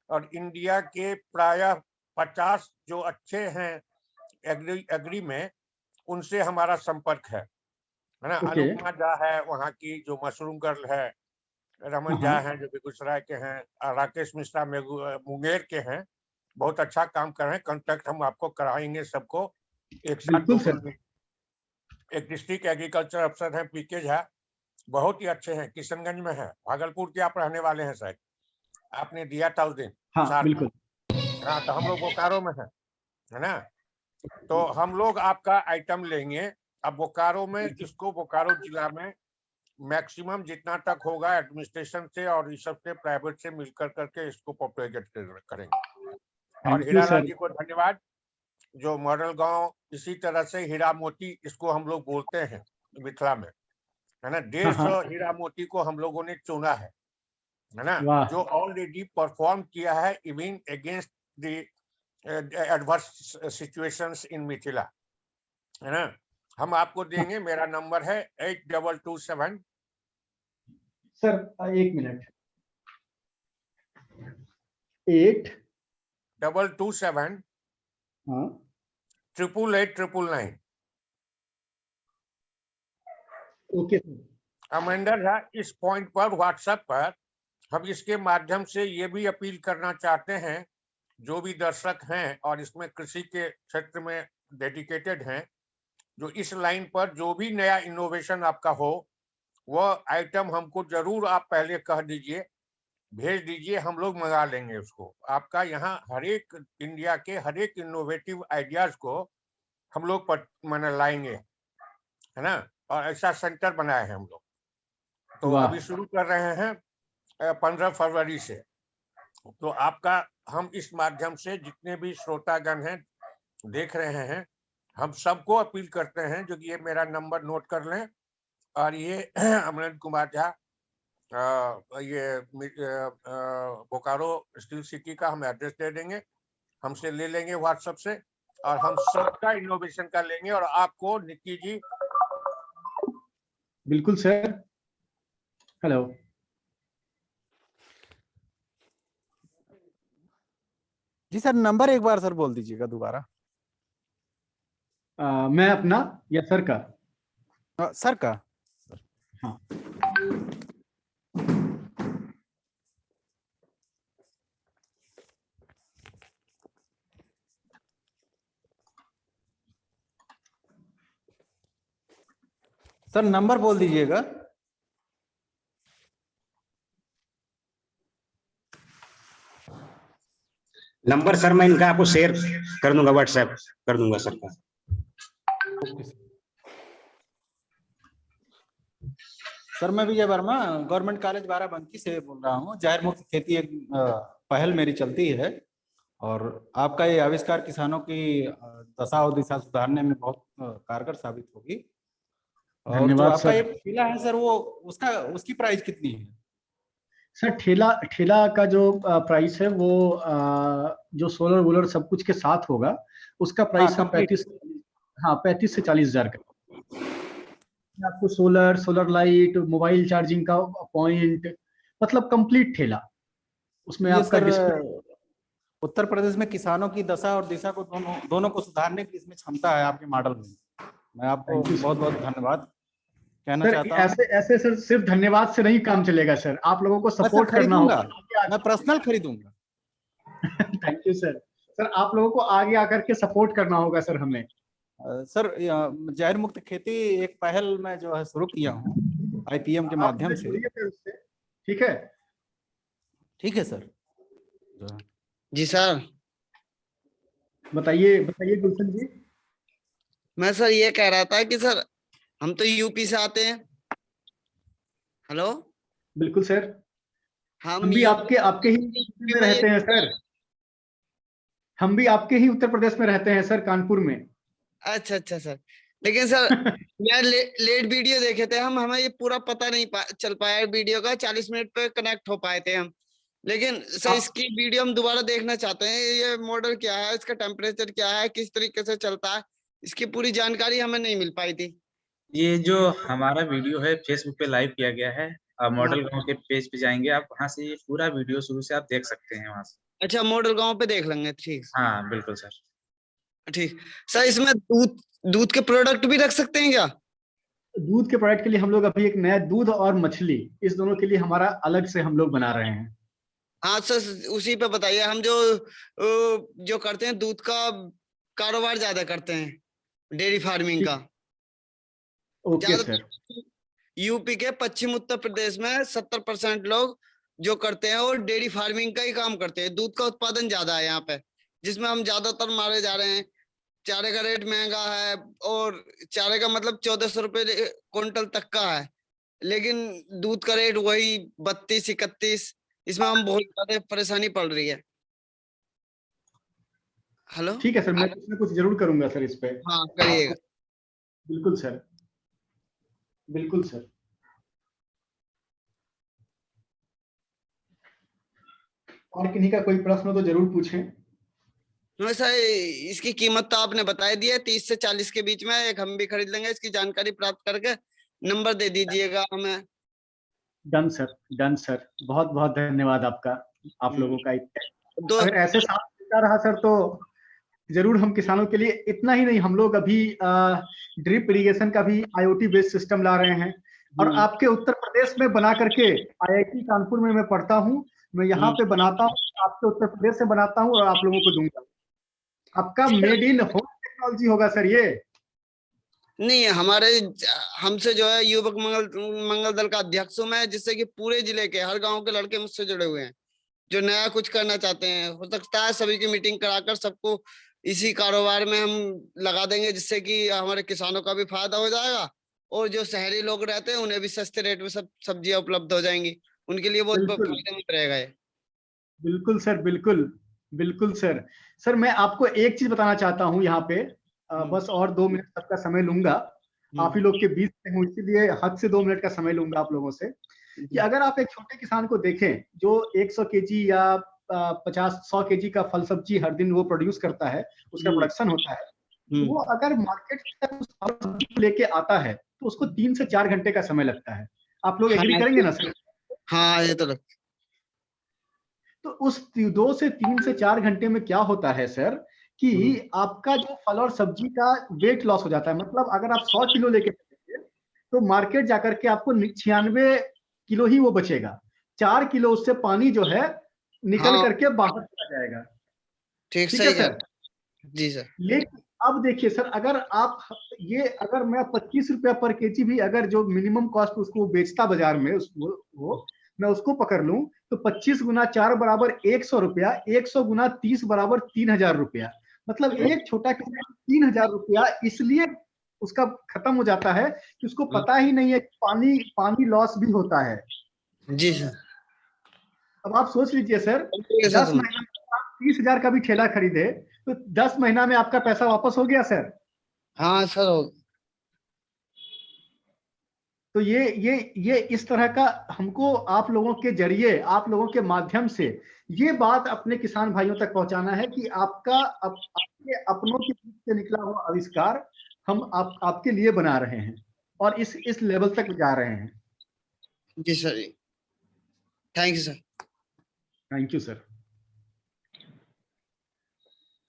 और इंडिया के प्रायः 50 जो अच्छे हैं एग्री में, उनसे हमारा संपर्क है ना? अनुपमा झा है वहाँ की, जो मशरूम गर्ल है, रमन झा हैं जो बेगूसराय के हैं, राकेश मिश्रा मुंगेर के हैं, बहुत अच्छा काम कर रहे हैं। कांटेक्ट हम आपको कराएंगे सबको एक साथ। एक डिस्ट्रिक्ट एग्रीकल्चर अफसर हैं पीके झा, बहुत ही अच्छे हैं, किशनगंज में है। भागलपुर के आप रहने वाले हैं शायद, आपने दिया था उस दिन। हाँ बिल्कुल। हाँ, तो हम लोग बोकारो में है ना? तो हम लोग आपका आइटम लेंगे। अब बोकारो में, इसको बोकारो जिला में मैक्सिमम जितना तक होगा एडमिनिस्ट्रेशन से और इस सब से, प्राइवेट से मिलकर करके इसको प्रोपेगेट करेंगे। और हीरालाल जी को धन्यवाद, जो मॉडल गांव इसी तरह से हीरा मोती इसको हम लोग बोलते हैं मिथिला में, है ना? 150 हीरा मोती को हम लोगों ने चुना है ना, जो ऑलरेडी परफॉर्म किया है even against the adverse situations in Mithila, है ना? हम आपको देंगे। मेरा नंबर है 8227। सर एक मिनट, 8227 हाँ 888 ओके। अमेंडर है। इस पॉइंट पर व्हाट्सएप पर हम इसके माध्यम से ये भी अपील करना चाहते हैं, जो भी दर्शक हैं और इसमें कृषि के क्षेत्र में डेडिकेटेड हैं, जो इस लाइन पर जो भी नया इनोवेशन आपका हो, वो आइटम हमको जरूर आप पहले कह दीजिए, भेज दीजिए, हम लोग मंगा लेंगे उसको। आपका यहाँ हर एक इंडिया के हर एक इनोवेटिव आइडियाज को हम लोग मैंने लाएंगे, है ना। और ऐसा सेंटर बनाए हैं हम लोग, तो अभी शुरू कर रहे हैं 15 फरवरी से। तो आपका हम इस माध्यम से जितने भी श्रोतागण हैं देख रहे हैं, हम सबको अपील करते हैं, जो कि ये मेरा नंबर नोट कर लें। और ये अमरेंद्र कुमार झा, ये बोकारो स्टील सिटी का हम एड्रेस दे देंगे, हमसे ले लेंगे व्हाट्सएप से, और हम सबका इनोवेशन का लेंगे। और आपको निक्की जी। बिल्कुल सर। हेलो, जी सर, नंबर एक बार सर बोल दीजिएगा दोबारा। मैं अपना या सर का? सर का। हाँ, सर नंबर बोल दीजिएगा। नंबर सर मैं इनका आपको शेयर कर दूंगा, व्हाट्सएप कर दूंगा सर का। सर मैं विजय वर्मा गवर्नमेंट कॉलेज बाराबंकी से बोल रहा हूँ। जहर मुक्त खेती एक पहल मेरी चलती है, और आपका ये आविष्कार किसानों की दशा और दिशा सुधारने में बहुत कारगर साबित होगी। और जो आपका ये ठेला है सर, वो उसकी प्राइस कितनी है? सर ठेला का जो प्राइस है वो जो सोलर वोलर सब कुछ के साथ होगा, उसका प्राइस है 35 से 40 हजार का। आपको सोलर लाइट, मोबाइल चार्जिंग का पॉइंट, मतलब कंप्लीट ठेला उसमें आपका उत्तर प्रदेश में किसानों की दशा और दिशा को दोनों को सुधारने की इसमें क्षमता है आपके मॉडल में। मैं आपको बहुत बहुत धन्यवाद कहना चाहता हूं। ऐसे सर सिर्फ धन्यवाद से नहीं काम चलेगा सर, आप लोगों को सपोर्ट करना होगा। मैं पर्सनल खरीदूंगा। Thank you sir. सर आप लोगों को आगे आकर के सपोर्ट करना होगा सर हमें। सर जहर मुक्त खेती एक पहल मैं जो है शुरू किया हूँ IPM के माध्यम से। ठीक है, ठीक है सर। जी सर, बताइए गुलशन जी। मैं सर ये कह रहा था कि सर हम तो यूपी से आते हैं। हेलो। बिल्कुल सर, हम भी आपके ही में रहते हैं सर। हम भी आपके ही उत्तर प्रदेश में रहते हैं सर, कानपुर में। अच्छा सर, लेकिन सर यार लेट वीडियो देखे थे हम, हमें ये पूरा पता नहीं चल पाया वीडियो का। 40 मिनट पे कनेक्ट हो पाए थे हम, लेकिन सर इसकी वीडियो हम दोबारा देखना चाहते हैं। ये मॉडल क्या है, इसका टेम्परेचर क्या है, किस तरीके से चलता है, इसकी पूरी जानकारी हमें नहीं मिल पाई थी। ये जो हमारा वीडियो है फेसबुक पे लाइव किया गया है, आप मॉडल गांव के पेज पे जाएंगे, आप वहां से ये पूरा वीडियो शुरू से आप देख सकते हैं वहां से। अच्छा, मॉडल गांव पे देख लेंगे। ठीक। हाँ बिल्कुल सर। ठीक सर, इसमें दूध के प्रोडक्ट भी रख सकते हैं क्या? दूध के प्रोडक्ट के लिए हम लोग अभी एक नया दूध और मछली, इस दोनों के लिए हमारा अलग से हम लोग बना रहे हैं। हाँ सर, उसी पे बताइए। हम जो करते हैं दूध का कारोबार ज्यादा करते हैं, डेयरी फार्मिंग का। Okay sir. यूपी के पश्चिम उत्तर प्रदेश में 70% लोग जो करते हैं वो डेयरी फार्मिंग का ही काम करते हैं। दूध का उत्पादन ज्यादा है यहाँ पे, जिसमें हम ज्यादातर मारे जा रहे हैं। चारे का रेट महंगा है, और चारे का मतलब 1400 रुपए क्विंटल तक का है, लेकिन दूध का रेट वही 32-31। इसमें हम बहुत ज्यादा परेशानी पड़ रही है। हेलो। ठीक है सर, मैं कुछ जरूर करूंगा सर इस पे। हाँ करिएगा। बिल्कुल सर, बिल्कुल सर। और किन्हीं का कोई प्रश्न हो तो जरूर पूछें। सर इसकी कीमत तो आपने बता दी है, 30 से 40 के बीच में। एक हम भी खरीद लेंगे। इसकी जानकारी प्राप्त करके नंबर दे दीजिएगा हमें। Done sir, done sir. बहुत बहुत धन्यवाद आपका, आप लोगों का। अगर ऐसे साथ चलता रहा सर तो जरूर हम किसानों के लिए, इतना ही नहीं, हम लोग अभी ड्रिप इरिगेशन का भी IoT बेस्ड सिस्टम ला रहे हैं। और आपके उत्तर प्रदेश में बना करके, IIT कानपुर में मैं पढ़ता हूँ, मैं यहाँ पे बनाता हूँ, आपके उत्तर प्रदेश से बनाता हूँ और आप लोगों को दूंगा। आपका मेड इन होम टेक्नोलॉजी होगा सर ये। नहीं, हमारे हमसे जो है युवक मंगल दल का अध्यक्ष हूं मैं, जिससे कि पूरे जिले के हर गांव के लड़के मुझसे जुड़े हुए हैं जो नया कुछ करना चाहते हैं। हो सकता है सभी की मीटिंग कराकर सबको इसी कारोबार में हम लगा देंगे, जिससे कि हमारे किसानों का भी फायदा हो जाएगा और जो शहरी लोग रहते हैं उन्हें भी सस्ते रेट में सब सब्जियां उपलब्ध हो जाएंगी। उनके लिए बहुत फायदेमंद रहेगा ये। बिल्कुल सर, बिल्कुल बिल्कुल सर। सर मैं आपको एक चीज बताना चाहता हूँ यहाँ पे, बस और 2 मिनट सबका समय लूंगा, आप ही लोग के बीच में हूँ इसीलिए हद से 2 मिनट का समय लूंगा आप लोगों से। कि अगर आप एक छोटे किसान को देखें जो 100 केजी या 50-100 केजी का फल सब्जी हर दिन वो प्रोड्यूस करता है, उसका प्रोडक्शन होता है, तो वो अगर मार्केट तक उस फल सब्जी को लेके आता है तो उसको 3 से 4 घंटे का समय लगता है। आप लोग एग्री करेंगे ना सर? हाँ, ये तो तो उस 2 से 3 से 4 घंटे में क्या होता है सर कि आपका जो फल और सब्जी का वेट लॉस हो जाता है। मतलब अगर आप 100 किलो लेके चलेंगे तो मार्केट जाकर के आपको 96 किलो ही वो बचेगा। 4 किलो उससे पानी जो है निकल करके बाहर चला जाएगा। ठीक है सही सर? जी सर। लेकिन अब देखिए सर, अगर आप अगर मैं 25 रुपया पर केजी भी अगर जो मिनिमम कॉस्ट उसको बेचता बाजार में मैं उसको पकड़ लूं तो 25 गुना 4 बराबर 100 रुपया, 100 गुना 30 बराबर 3000 रुपया। मतलब एक छोटा किसान 3000 रुपया इसलिए उसका खत्म हो जाता है कि उसको पता ही नहीं है कि पानी लॉस भी होता है। जी सर। अब आप सोच लीजिए सर, 10 महीना में आप 30,000 का भी ठेला खरीदे तो 10 महीना में आपका पैसा वापस हो गया सर। हाँ सर। तो ये इस तरह का हमको आप लोगों के जरिए, आप लोगों के माध्यम से ये बात अपने किसान भाइयों तक पहुंचाना है कि आपके अपनों के बीच से निकला हुआ आविष्कार हम आपके लिए बना रहे हैं और इस लेवल तक जा रहे हैं। जी सर जी, thank you sir. Thank you sir.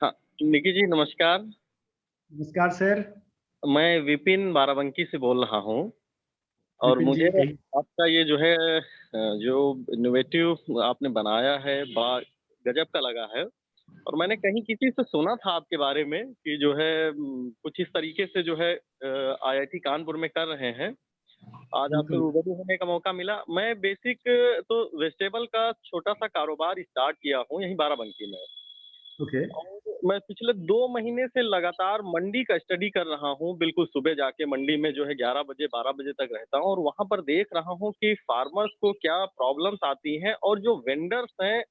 हाँ निकी जी नमस्कार। नमस्कार सर। मैं विपिन बाराबंकी से बोल रहा हूँ और मुझे आपका ये जो है जो इनोवेटिव आपने बनाया है बड़ा गजब का लगा है। और मैंने कहीं किसी से सुना था आपके बारे में कि जो है कुछ इस तरीके से जो है IIT कानपुर में कर रहे हैं। आज आपसे रूबरू होने का मौका मिला। मैं बेसिक तो वेजिटेबल का छोटा सा कारोबार स्टार्ट किया हूँ यहीं बाराबंकी में। ओके। और मैं पिछले 2 महीने से लगातार मंडी का स्टडी कर रहा हूँ। बिल्कुल सुबह जाके मंडी में जो है 11 बजे 12 बजे तक रहता हूँ और वहां पर देख रहा हूँ कि फार्मर्स को क्या प्रॉब्लम्स आती हैं और जो वेंडर्स हैं,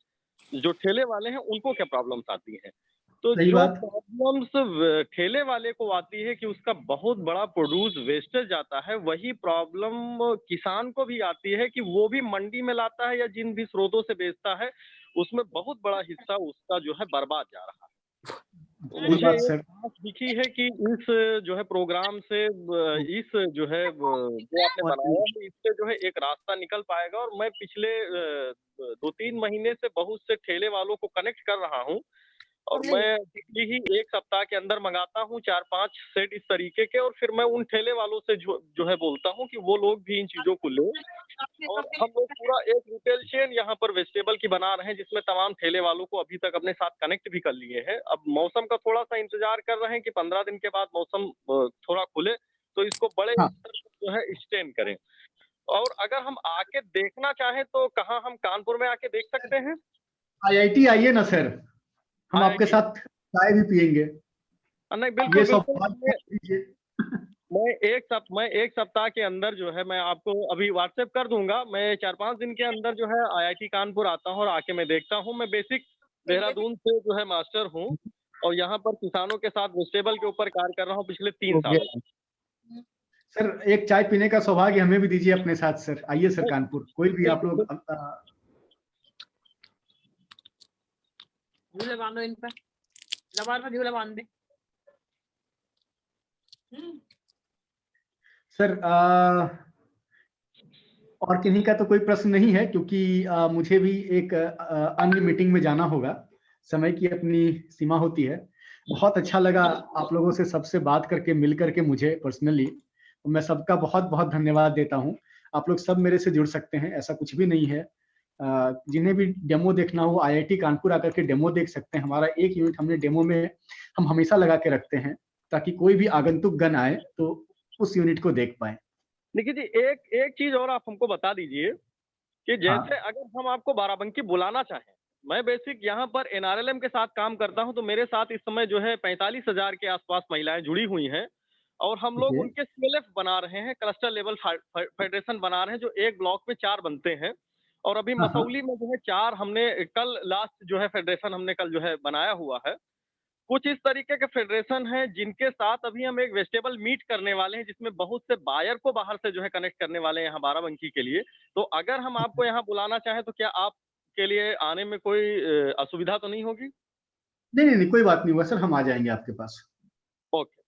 जो ठेले वाले हैं, उनको क्या प्रॉब्लम्स आती हैं। तो जो प्रॉब्लम्स ठेले वाले को आती है कि उसका बहुत बड़ा प्रोड्यूस वेस्टेज जाता है, वही प्रॉब्लम किसान को भी आती है कि वो भी मंडी में लाता है या जिन भी स्रोतों से बेचता है उसमें बहुत बड़ा हिस्सा उसका जो है बर्बाद जा रहा है। तो मुझे आस दिखी है कि इस जो है प्रोग्राम से इस जो है जो आपने बनाया है इससे जो है एक रास्ता निकल पाएगा। और मैं पिछले 2-3 महीने से बहुत से ठेले वालों को कनेक्ट कर रहा हूँ और मैं पिछली ही 1 सप्ताह के अंदर मंगाता हूँ 4-5 सेट इस तरीके के और फिर मैं उन ठेले वालों से जो है बोलता हूँ कि वो लोग भी इन चीजों को ले। और हम लोग पूरा एक रिटेल चेन यहाँ पर वेजिटेबल की बना रहे हैं जिसमें तमाम ठेले वालों को अभी तक अपने साथ कनेक्ट भी कर लिए हैं। अब मौसम का थोड़ा सा इंतजार कर रहे हैं कि 15 दिन के बाद मौसम थोड़ा खुले तो इसको बड़े स्तर पर जो है एक्सटेंड करें। और अगर हम आके देखना चाहें तो कहाँ हम कानपुर में आके देख सकते हैं? IIT आइए ना सर, हम आपके साथ चाय भी पियेंगे। नहीं बिल्कुल। मैं एक सप्ताह के अंदर जो है मैं आपको अभी व्हाट्सएप कर दूंगा। मैं 4-5 दिन के अंदर जो है IIT कानपुर आता हूँ और आके मैं देखता हूँ। मैं बेसिक देहरादून से जो है मास्टर हूँ और यहाँ पर किसानों के साथ वेजिटेबल के ऊपर कार्य कर रहा हूँ पिछले 3 साल। सर एक चाय पीने का सौभाग्य हमें भी दीजिए अपने साथ सर। आइए सर कानपुर, कोई भी आप लोग। झूले बांधो इन पर, लबार पर झूला बांध दे। सर और किन्हीं का तो कोई प्रश्न नहीं है क्योंकि मुझे भी एक अन्य मीटिंग में जाना होगा, समय की अपनी सीमा होती है। बहुत अच्छा लगा आप लोगों से सबसे बात करके, मिल करके मुझे पर्सनली। मैं सबका बहुत बहुत धन्यवाद देता हूं। आप लोग सब मेरे से जुड़ सकते हैं, ऐसा कुछ भी नहीं है। जिन्हें भी डेमो देखना हो IIT कानपुर आकर के डेमो देख सकते हैं। हमारा एक यूनिट हमने डेमो में हम हमेशा लगा के रखते हैं। ताकि कोई भी आगंतुक गण आए तो उस यूनिट को देख पाए। निखिल जी, एक चीज और आप हमको बता दीजिए कि जैसे अगर हम आपको बाराबंकी बुलाना चाहें, मैं बेसिक यहाँ पर NRLM के साथ काम करता हूँ, तो मेरे साथ इस समय जो है 45,000 के आसपास महिलाएं जुड़ी हुई हैं और हम लोग उनके CLF बना रहे हैं, क्लस्टर लेवल फेडरेशन बना रहे हैं, जो एक ब्लॉक में 4 बनते हैं। और अभी मसौली में जो है 4 हमने कल लास्ट जो है फेडरेशन हमने कल जो है बनाया हुआ है। कुछ इस तरीके के फेडरेशन हैं जिनके साथ अभी हम एक वेजिटेबल मीट करने वाले हैं, जिसमें बहुत से बायर को बाहर से जो है कनेक्ट करने वाले हैं यहाँ बाराबंकी के लिए। तो अगर हम आपको यहाँ बुलाना चाहें तो क्या आपके लिए आने में कोई असुविधा तो नहीं होगी? नहीं, कोई बात नहीं हुआ सर, हम आ जाएंगे आपके पास। ओके।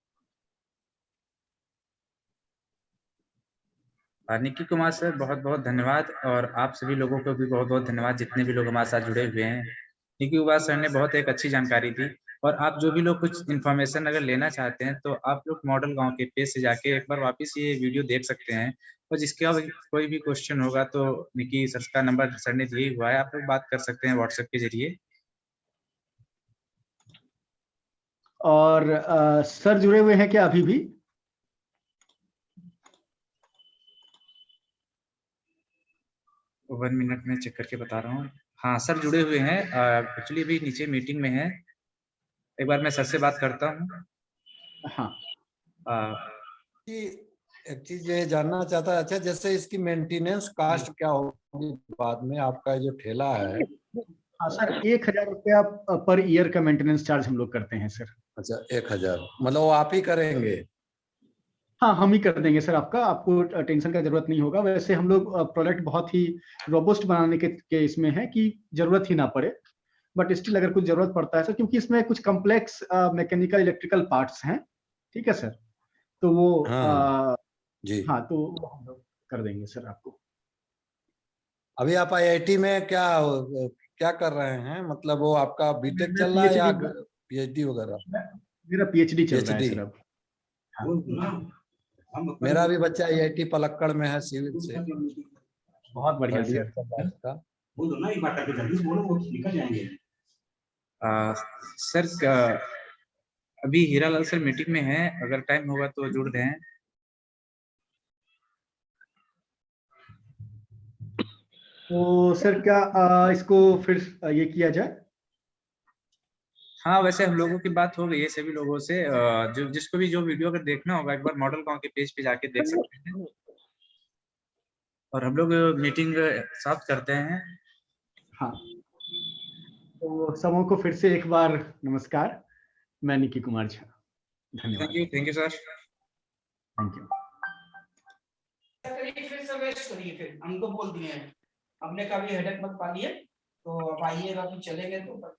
निकी कुमार सर, बहुत बहुत धन्यवाद, और आप सभी लोगों को भी बहुत बहुत धन्यवाद जितने भी लोग हमारे साथ जुड़े हुए हैं। निकी कुमार सर ने बहुत एक अच्छी जानकारी दी, और आप जो भी लोग कुछ इन्फॉर्मेशन अगर लेना चाहते हैं तो आप लोग मॉडल गांव के पेज से जाके एक बार वापस ये वीडियो देख सकते हैं, और जिसका कोई भी क्वेश्चन होगा तो निकी सर का नंबर सर ने दिया हुआ है, आप लोग बात कर सकते हैं व्हाट्सएप के जरिए। और सर जुड़े हुए हैं क्या अभी भी? वन मिनट में चेक करके बता रहा हूँ। हाँ सर, जुड़े हुए हैं, एक्चुअली अभी नीचे मीटिंग में है, एक बार मैं सर से बात करता हूँ। हाँ, एक चीज ये जानना चाहता है, अच्छा जैसे इसकी मेंटेनेंस कास्ट क्या होगी बाद में, आपका जो ठेला है? हाँ सर, 1,000 रुपया पर ईयर का मेंटेनेंस चार्ज हम लोग करते हैं सर। अच्छा 1,000, मतलब वो आप ही करेंगे? हाँ, हम ही कर देंगे सर, आपको टेंशन का जरूरत नहीं होगा। वैसे हम लोग प्रोडक्ट बहुत ही रोबस्ट बनाने के इसमें है कि जरूरत ही ना पड़े, बट स्टिल अगर कुछ जरूरत पड़ता है सर, क्योंकि इसमें कुछ कॉम्प्लेक्स मैकेनिकल इलेक्ट्रिकल पार्ट्स हैं, ठीक है सर, तो वो जी हाँ, तो वो हम लोग कर देंगे सर आपको। अभी आप IIT में क्या कर रहे हैं, मतलब वो आपका बीटेक चल रहा है या PhD वगैरह? मेरा PhD चल रहा है सर अब। मेरा भी बच्चा IIT पलक्कड़ में है, सिविल से। बहुत बढ़िया सर। अभी हीरालाल सर मीटिंग में है, अगर टाइम होगा तो जुड़ दें। तो सर क्या इसको फिर ये किया जाए? हाँ, वैसे हम लोगों की बात हो गई है सभी लोगों से, जो जिसको भी जो वीडियो अगर देखना होगा एक बार मॉडल गांव के पेज पे जाके देख सकते हैं, और हम लोग मीटिंग साथ करते हैं। हाँ, तो सबों को फिर से एक बार नमस्कार, मैं निकी कुमार झा, धन्यवाद। Thank you sir. Thank you. फिर से वेस्ट करिए, फिर हमको बोल दिए हैं, हमने कभी हेडेक मत पालिए, तो अब आइएगा तो चलेंगे तो